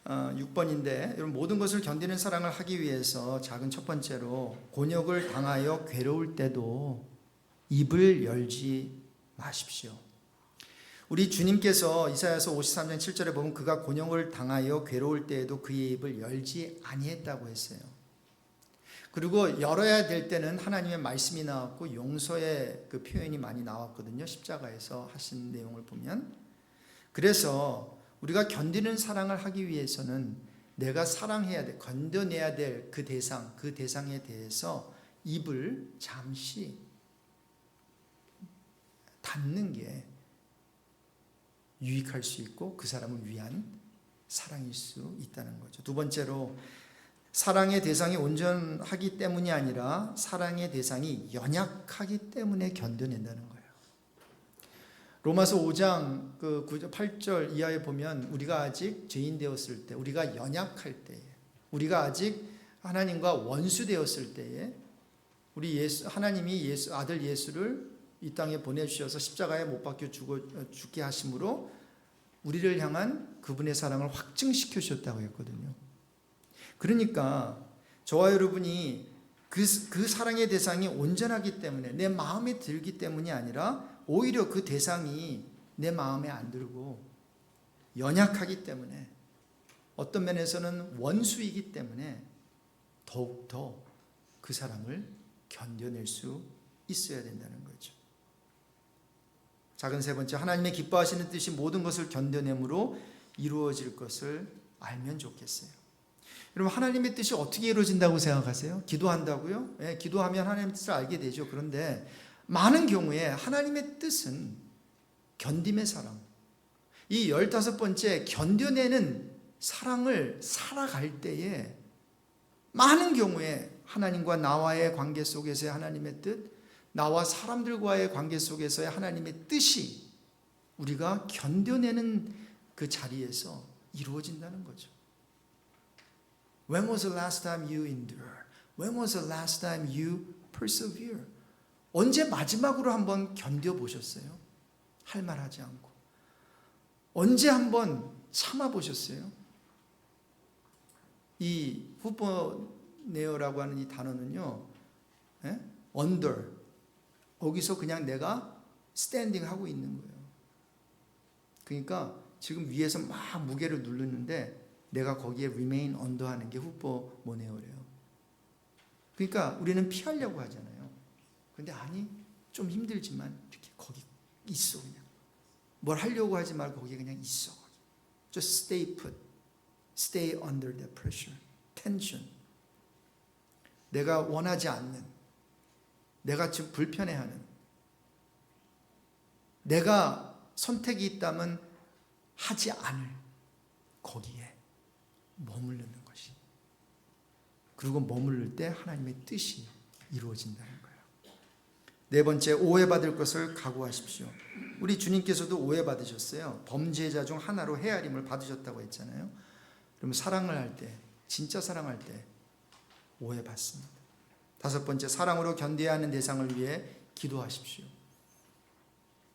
6번인데 여러분, 모든 것을 견디는 사랑을 하기 위해서 작은 첫 번째로 곤욕을 당하여 괴로울 때도 입을 열지 마십시오. 우리 주님께서 이사야서 53장 7절에 보면 그가 곤욕을 당하여 괴로울 때에도 그의 입을 열지 아니했다고 했어요. 그리고 열어야 될 때는 하나님의 말씀이 나왔고 용서의 그 표현이 많이 나왔거든요. 십자가에서 하신 내용을 보면. 그래서 우리가 견디는 사랑을 하기 위해서는 내가 사랑해야 돼, 건져내야 될 그 대상에 대해서 입을 잠시 닫는 게 유익할 수 있고 그 사람을 위한 사랑일 수 있다는 거죠. 두 번째로 사랑의 대상이 온전하기 때문이 아니라 사랑의 대상이 연약하기 때문에 견뎌낸다는 거예요. 로마서 5장 8절 이하에 보면 우리가 아직 죄인 되었을 때, 우리가 연약할 때에, 우리가 아직 하나님과 원수 되었을 때에 우리 하나님이 아들 예수를 이 땅에 보내주셔서 십자가에 못 박혀 죽게 하심으로 우리를 향한 그분의 사랑을 확증시켜 주셨다고 했거든요. 그러니까 저와 여러분이 그 사랑의 대상이 온전하기 때문에 내 마음에 들기 때문이 아니라 오히려 그 대상이 내 마음에 안 들고 연약하기 때문에 어떤 면에서는 원수이기 때문에 더욱더 그 사람을 견뎌낼 수 있어야 된다는 거죠. 작은 세 번째, 하나님의 기뻐하시는 뜻이 모든 것을 견뎌냄으로 이루어질 것을 알면 좋겠어요. 여러분, 하나님의 뜻이 어떻게 이루어진다고 생각하세요? 기도한다고요? 네, 기도하면 하나님의 뜻을 알게 되죠. 그런데 많은 경우에 하나님의 뜻은 견딤의 사랑, 이 15번째 견뎌내는 사랑을 살아갈 때에 많은 경우에 하나님과 나와의 관계 속에서의 하나님의 뜻, 나와 사람들과의 관계 속에서의 하나님의 뜻이 우리가 견뎌내는 그 자리에서 이루어진다는 거죠. When was the last time you endure? When was the last time you persevere? 언제 마지막으로 한번 견뎌보셨어요? 할 말하지 않고. 언제 한번 참아보셨어요? 이 후보네어라고 하는 이 단어는요, under, 거기서 그냥 내가 스탠딩 하고 있는 거예요. 그러니까 지금 위에서 막 무게를 누르는데 내가 거기에 remain under 하는 게 후보모네어래요. 그러니까 우리는 피하려고 하잖아요. 근데 아니, 좀 힘들지만 이렇게 거기 있어. 그냥 뭘 하려고 하지 말고 거기에 그냥 있어. Just stay put. Stay under the pressure. tension. 내가 원하지 않는, 내가 지금 불편해하는, 내가 선택이 있다면 하지 않을 거기에 머무르는 것이. 그리고 머무를 때 하나님의 뜻이 이루어진다는 거예요. 네 번째, 오해받을 것을 각오하십시오. 우리 주님께서도 오해받으셨어요. 범죄자 중 하나로 헤아림을 받으셨다고 했잖아요. 그러면 사랑을 할 때, 진짜 사랑할 때 오해받습니다. 다섯 번째, 사랑으로 견뎌야 하는 대상을 위해 기도하십시오.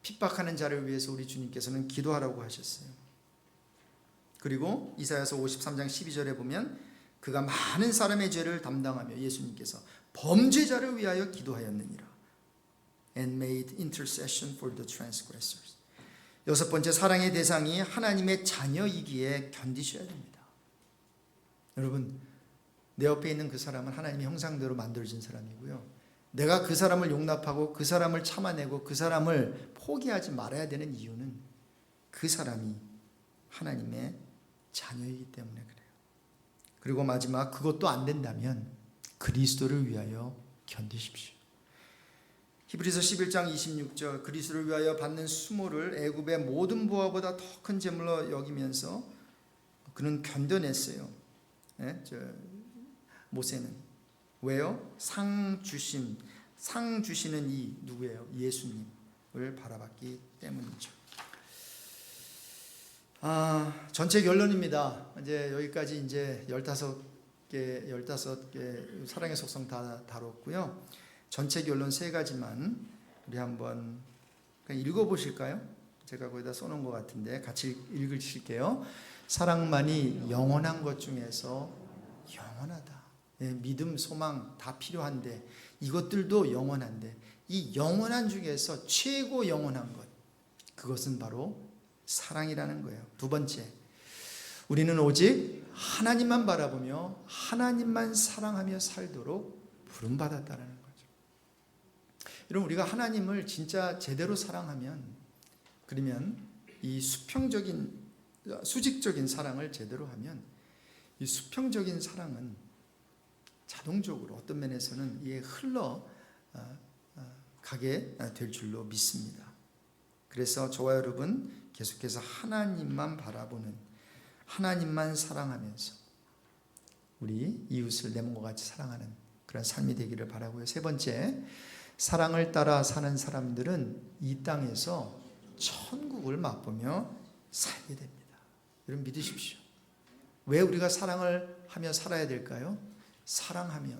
핍박하는 자를 위해서 우리 주님께서는 기도하라고 하셨어요. 그리고 이사야서 53장 12절에 보면 그가 많은 사람의 죄를 담당하며 예수님께서 범죄자를 위하여 기도하였느니라. And made intercession for the transgressors. 여섯 번째, 사랑의 대상이 하나님의 자녀이기에 견디셔야 됩니다. 여러분, 내 옆에 있는 그 사람은 하나님의 형상대로 만들어진 사람이고요. 내가 그 사람을 용납하고 그 사람을 참아내고 그 사람을 포기하지 말아야 되는 이유는 그 사람이 하나님의 자녀이기 때문에 그래요. 그리고 마지막, 그것도 안 된다면 그리스도를 위하여 견디십시오. 히브리서 11장 26절, 그리스도를 위하여 받는 수모를 애굽의 모든 보화보다 더 큰 재물로 여기면서 그는 견뎌냈어요. 모세는. 왜요? 상 주시는 이 누구예요? 예수님을 바라봤기 때문이죠. 전체 결론입니다. 이제 여기까지 이제 15개 사랑의 속성 다 다뤘고요. 전체 결론 세 가지만 우리 한번 읽어보실까요? 제가 거기다 써놓은 것 같은데 같이 읽으실게요. 사랑만이 영원한 것 중에서 영원하다. 믿음, 소망 다 필요한데 이것들도 영원한데 이 영원한 중에서 최고 영원한 것, 그것은 바로 사랑이라는 거예요. 두 번째, 우리는 오직 하나님만 바라보며 하나님만 사랑하며 살도록 부름받았다는 거죠. 여러분, 우리가 하나님을 진짜 제대로 사랑하면, 그러면 이 수직적인 사랑을 제대로 하면 이 수평적인 사랑은 자동적으로 어떤 면에서는 이게 흘러 가게 될 줄로 믿습니다. 그래서 저와 여러분 계속해서 하나님만 바라보는, 하나님만 사랑하면서 우리 이웃을 내 몸과 같이 사랑하는 그런 삶이 되기를 바라고요. 세 번째, 사랑을 따라 사는 사람들은 이 땅에서 천국을 맛보며 살게 됩니다. 여러분 믿으십시오. 왜 우리가 사랑을 하며 살아야 될까요? 사랑하면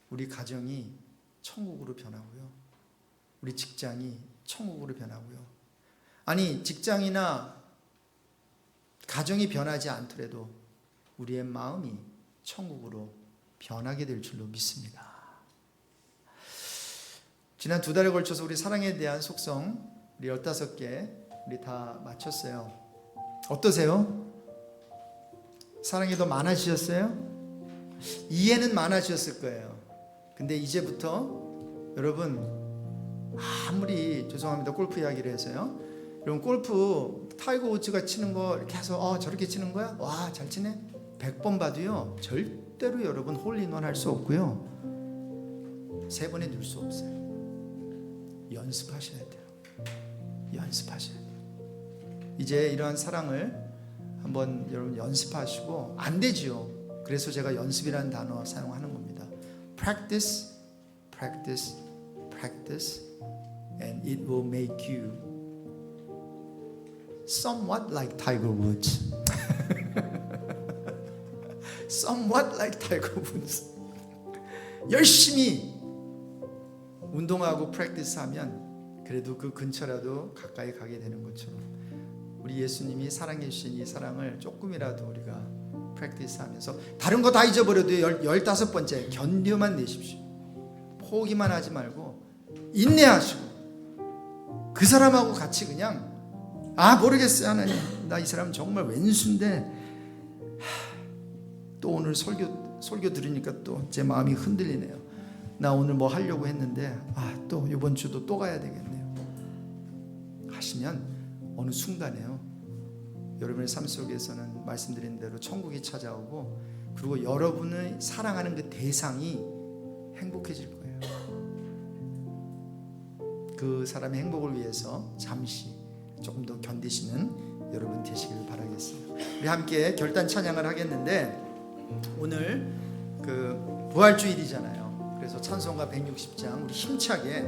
우리 가정이 천국으로 변하고요. 우리 직장이 천국으로 변하고요. 아니, 직장이나 가정이 변하지 않더라도 우리의 마음이 천국으로 변하게 될 줄로 믿습니다. 지난 2달에 걸쳐서 우리 사랑에 대한 속성 우리 15개 우리 다 마쳤어요. 어떠세요? 사랑이 더 많아지셨어요? 이해는 많아지셨을 거예요. 근데 이제부터 여러분, 아무리 죄송합니다 골프 이야기를 해서요, 여러분 골프 타이거 우즈가 치는 거 이렇게 해서 저렇게 치는 거야? 와, 잘 치네? 100번 봐도요 절대로 여러분 홀인원 할 수 없고요 3번에 넣을 수 없어요. 연습하셔야 돼요. 연습하셔야 돼요. 이제 이러한 사랑을 한번 여러분 연습하시고, 안 되지요. 그래서 제가 연습이라는 단어 사용하는 겁니다. Practice, practice, practice, and it will make you somewhat like Tiger Woods. Somewhat like Tiger Woods. 열심히 운동하고 프랙티스하면 그래도 그 근처라도 가까이 가게 되는 것처럼 우리 예수님이 사랑해 주신 이 사랑을 조금이라도 우리가 프랙티스하면서, 다른 거 다 잊어버려도 15번째 견뎌만 내십시오. 포기만 하지 말고 인내하시고 그 사람하고 같이 그냥 모르겠어요 하나님, 나 이 사람 정말 왼수인데 또 오늘 설교 들으니까 또 제 마음이 흔들리네요. 나 오늘 뭐 하려고 했는데 또 이번 주도 또 가야 되겠네요 하시면 어느 순간에요 여러분의 삶 속에서는 말씀드린 대로 천국이 찾아오고, 그리고 여러분을 사랑하는 그 대상이 행복해질 거예요. 그 사람의 행복을 위해서 잠시 조금 더 견디시는 여러분 되시길 바라겠습니다. 우리 함께 결단 찬양을 하겠는데, 오늘 그 부활주일이잖아요. 그래서 찬송가 160장 우리 힘차게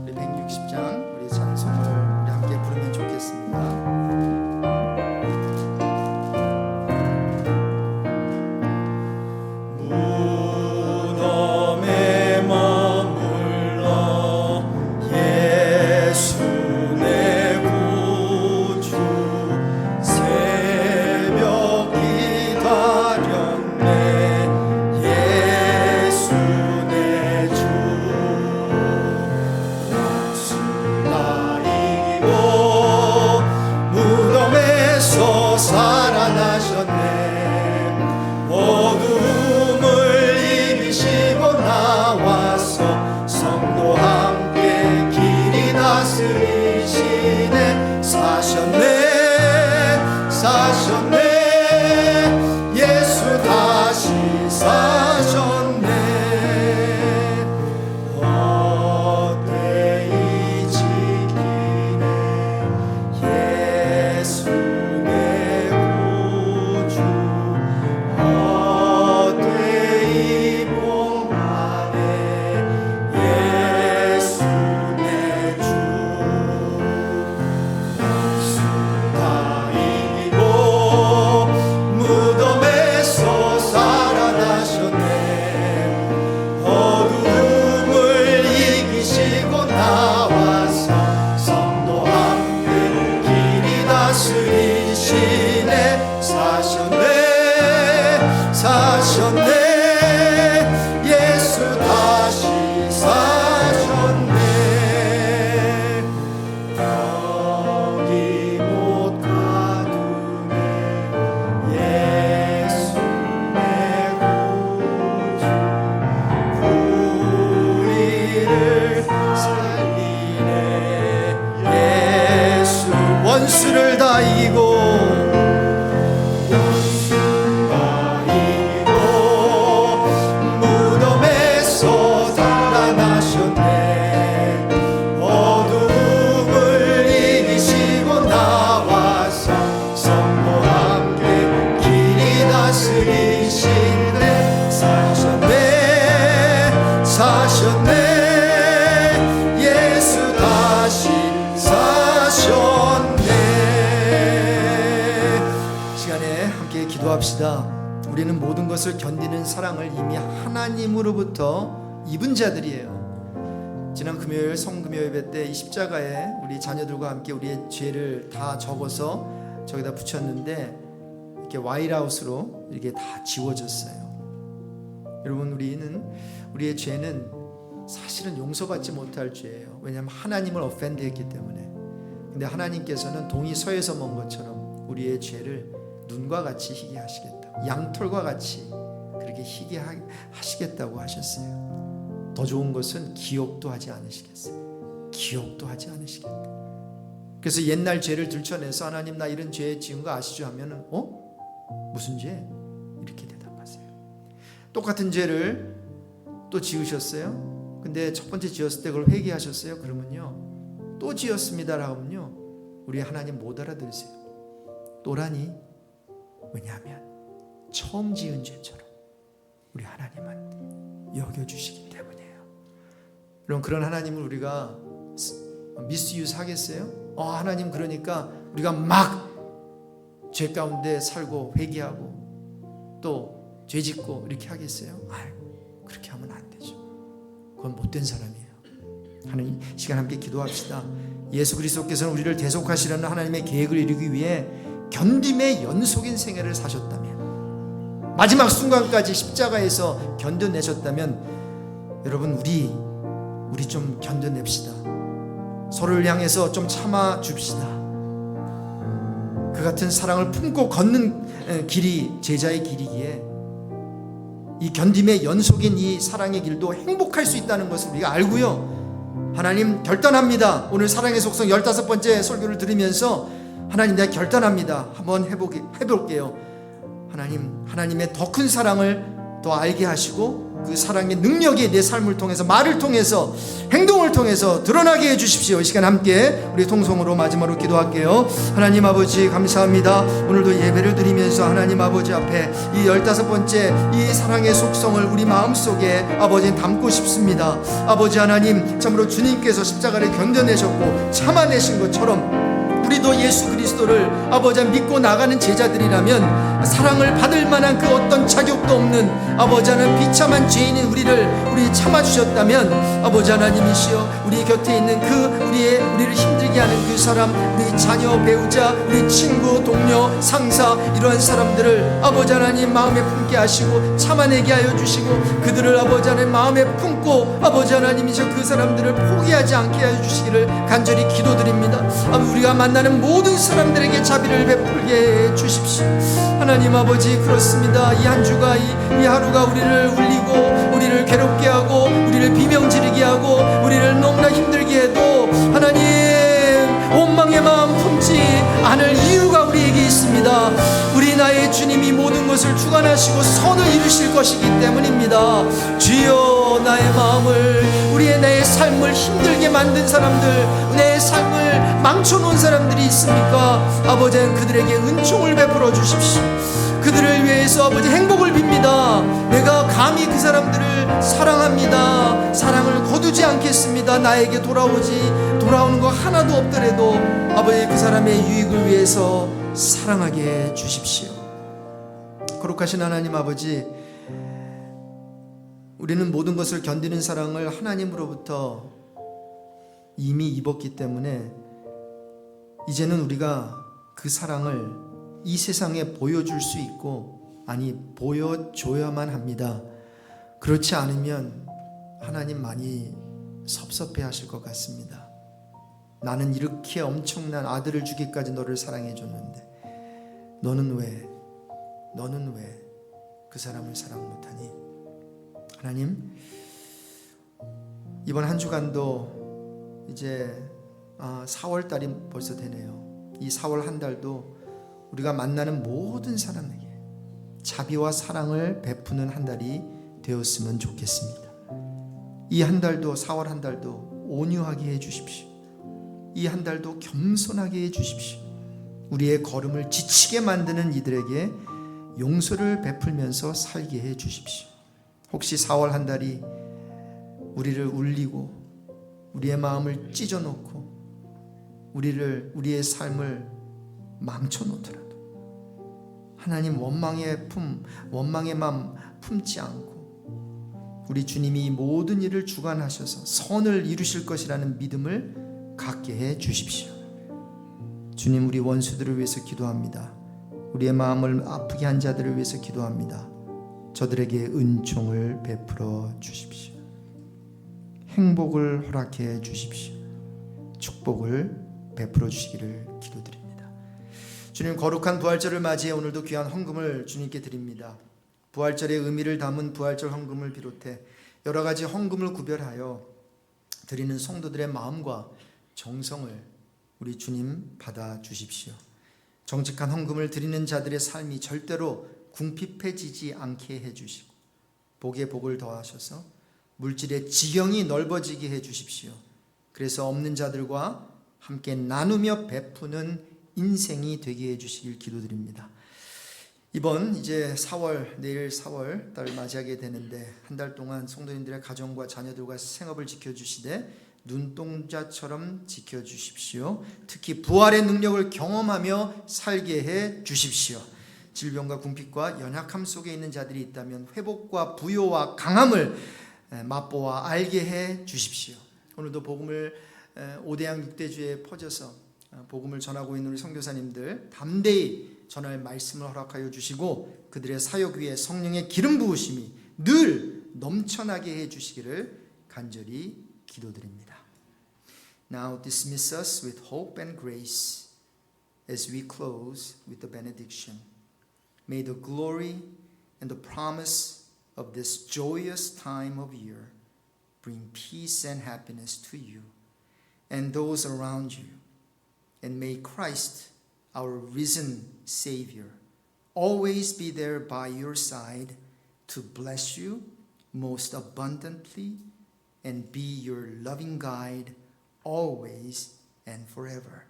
우리 160장 우리 찬송을 우리 함께 부르면 좋겠습니다. 원수를 다 이기고 무덤에서 달아나셨네. 어둠을 이기시고 나와서 성도와 함께 길이 다스리시네. 사셨네 사셨네. 예수 다시 사셨네. 기도합시다. 우리는 모든 것을 견디는 사랑을 이미 하나님으로부터 입은 자들이에요. 지난 금요일 성금요 예배 때 이 십자가에 우리 자녀들과 함께 우리의 죄를 다 적어서 저기다 붙였는데 이렇게 와이라웃으로 이렇게 다 지워졌어요. 여러분, 우리의 죄는 사실은 용서받지 못할 죄예요. 왜냐하면 하나님을 offend했기 때문에. 근데 하나님께서는 동이 서에서 먼 것처럼 우리의 죄를 눈과 같이 희게 하시겠다, 양털과 같이 그렇게 희게 하시겠다고 하셨어요. 더 좋은 것은 기억도 하지 않으시겠어요. 기억도 하지 않으시겠다. 그래서 옛날 죄를 들춰내서 하나님 나 이런 죄 지은 거 아시죠? 하면은 무슨 죄? 이렇게 대답하세요. 똑같은 죄를 또 지으셨어요. 근데 첫 번째 지었을 때 그걸 회개하셨어요. 그러면요 또 지었습니다라고 하면요 우리 하나님 못 알아들으세요. 또라니. 왜냐하면 처음 지은 죄처럼 우리 하나님은 여겨주시기 때문이에요. 그럼 그런 하나님을 우리가 미스유스 하겠어요? 하나님 그러니까 우리가 막 죄 가운데 살고 회개하고 또 죄짓고 이렇게 하겠어요? 그렇게 하면 안 되죠. 그건 못된 사람이에요. 하나님 시간 함께 기도합시다. 예수 그리스도께서는 우리를 대속하시려는 하나님의 계획을 이루기 위해 견딤의 연속인 생애를 사셨다면, 마지막 순간까지 십자가에서 견뎌내셨다면, 여러분 우리 좀 견뎌냅시다. 서로를 향해서 좀 참아줍시다. 그 같은 사랑을 품고 걷는 길이 제자의 길이기에 이 견딤의 연속인 이 사랑의 길도 행복할 수 있다는 것을 우리가 알고요. 하나님 결단합니다. 오늘 사랑의 속성 15번째 설교를 들으면서 하나님 내가 결단합니다. 한번 해볼게요. 하나님의 더 큰 사랑을 더 알게 하시고 그 사랑의 능력이 내 삶을 통해서, 말을 통해서, 행동을 통해서 드러나게 해주십시오. 이 시간 함께 우리 통성으로 마지막으로 기도할게요. 하나님 아버지 감사합니다. 오늘도 예배를 드리면서 하나님 아버지 앞에 이 15번째 이 사랑의 속성을 우리 마음속에 아버지 담고 싶습니다. 아버지 하나님, 참으로 주님께서 십자가를 견뎌내셨고 참아내신 것처럼 우리도 예수 그리스도를 아버지 믿고 나가는 제자들이라면 사랑을 받을 만한 그 어떤 자격도 없는 아버지 하나님 비참한 죄인인 우리 참아주셨다면 아버지 하나님이시여, 우리 곁에 있는 우리를 힘들게 하는 그 사람, 우리 자녀, 배우자, 우리 친구, 동료, 상사, 이러한 사람들을 아버지 하나님 마음에 품게 하시고 참아내게 하여 주시고, 그들을 아버지 하나님 마음에 품고 아버지 하나님이시여 그 사람들을 포기하지 않게 하여 주시기를 간절히 기도드립니다. 우리가 만나는 모든 사람들에게 자비를 베풀게 해 주십시오. 하나님 아버지, 그렇습니다. 이 한 주가 이 하루가 우리를 울리고 우리를 괴롭게 하고 우리를 비명지르게 하고 우리를 너무나 힘들게 해도 하나님 원망의 마음 품지 않을 이유가 우리에게 있습니다. 우리 나의 주님이 모든 것을 주관하시고 선을 이루실 것이기 때문입니다. 주여, 나의 마음을, 내 삶을 힘들게 만든 사람들, 내 삶을 망쳐놓은 사람들이 있습니까? 아버지, 그들에게 은총을 베풀어 주십시오. 그들을 위해서 아버지 행복을 빕니다. 내가 감히 그 사람들을 사랑합니다. 사랑을 거두지 않겠습니다. 나에게 돌아오는 거 하나도 없더라도 아버지 그 사람의 유익을 위해서 사랑하게 해 주십시오. 거룩하신 하나님 아버지, 우리는 모든 것을 견디는 사랑을 하나님으로부터 이미 입었기 때문에 이제는 우리가 그 사랑을 이 세상에 보여줄 수 있고, 아니 보여줘야만 합니다. 그렇지 않으면 하나님 많이 섭섭해 하실 것 같습니다. 나는 이렇게 엄청난 아들을 주기까지 너를 사랑해 줬는데 너는 왜 그 사람을 사랑 못하니? 하나님, 이번 한 주간도 이제 4월 달이 벌써 되네요. 이 4월 한 달도 우리가 만나는 모든 사람에게 자비와 사랑을 베푸는 한 달이 되었으면 좋겠습니다. 이 한 달도, 4월 한 달도 온유하게 해 주십시오. 이 한 달도 겸손하게 해 주십시오. 우리의 걸음을 지치게 만드는 이들에게 용서를 베풀면서 살게 해 주십시오. 혹시 4월 한 달이 우리를 울리고 우리의 마음을 찢어놓고 우리의 삶을 망쳐놓더라도 하나님 원망의 마음 품지 않고 우리 주님이 모든 일을 주관하셔서 선을 이루실 것이라는 믿음을 갖게 해 주십시오. 주님, 우리 원수들을 위해서 기도합니다. 우리의 마음을 아프게 한 자들을 위해서 기도합니다. 저들에게 은총을 베풀어 주십시오. 행복을 허락해 주십시오. 축복을 베풀어 주시기를 기도드립니다. 주님, 거룩한 부활절을 맞이해 오늘도 귀한 헌금을 주님께 드립니다. 부활절의 의미를 담은 부활절 헌금을 비롯해 여러 가지 헌금을 구별하여 드리는 성도들의 마음과 정성을 우리 주님 받아 주십시오. 정직한 헌금을 드리는 자들의 삶이 절대로 궁핍해지지 않게 해주시고 복에 복을 더하셔서 물질의 지경이 넓어지게 해주십시오. 그래서 없는 자들과 함께 나누며 베푸는 인생이 되게 해주시길 기도드립니다. 이번 이제 4월, 내일 4월 달 맞이하게 되는데 한 달 동안 성도님들의 가정과 자녀들과 생업을 지켜주시되 눈동자처럼 지켜주십시오. 특히 부활의 능력을 경험하며 살게 해 주십시오. 질병과 궁핍과 연약함 속에 있는 자들이 있다면 회복과 부요와 강함을 맛보아 알게 해 주십시오. 오늘도 복음을 5대양 6대주에 퍼져서 복음을 전하고 있는 우리 선교사님들 담대히 전할 말씀을 허락하여 주시고 그들의 사역 위에 성령의 기름 부으심이 늘 넘쳐나게 해 주시기를 간절히 기도드립니다. Now dismiss us with hope and grace as we close with the benediction. May the glory and the promise of this joyous time of year bring peace and happiness to you and those around you. And may Christ, our risen Savior, always be there by your side to bless you most abundantly and be your loving guide always and forever.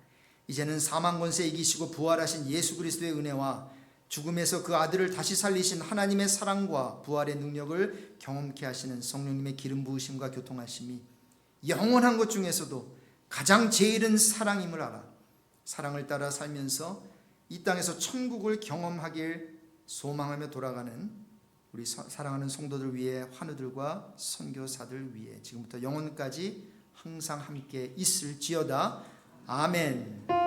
이제는 사망 권세 이기시고 부활하신 예수 그리스도의 은혜와 죽음에서 그 아들을 다시 살리신 하나님의 사랑과 부활의 능력을 경험케 하시는 성령님의 기름 부으심과 교통하심이 영원한 것 중에서도 가장 제일은 사랑임을 알아 사랑을 따라 살면서 이 땅에서 천국을 경험하길 소망하며 돌아가는 우리 사랑하는 성도들 위해 환우들과 선교사들 위해 지금부터 영원까지 항상 함께 있을지어다. 아멘.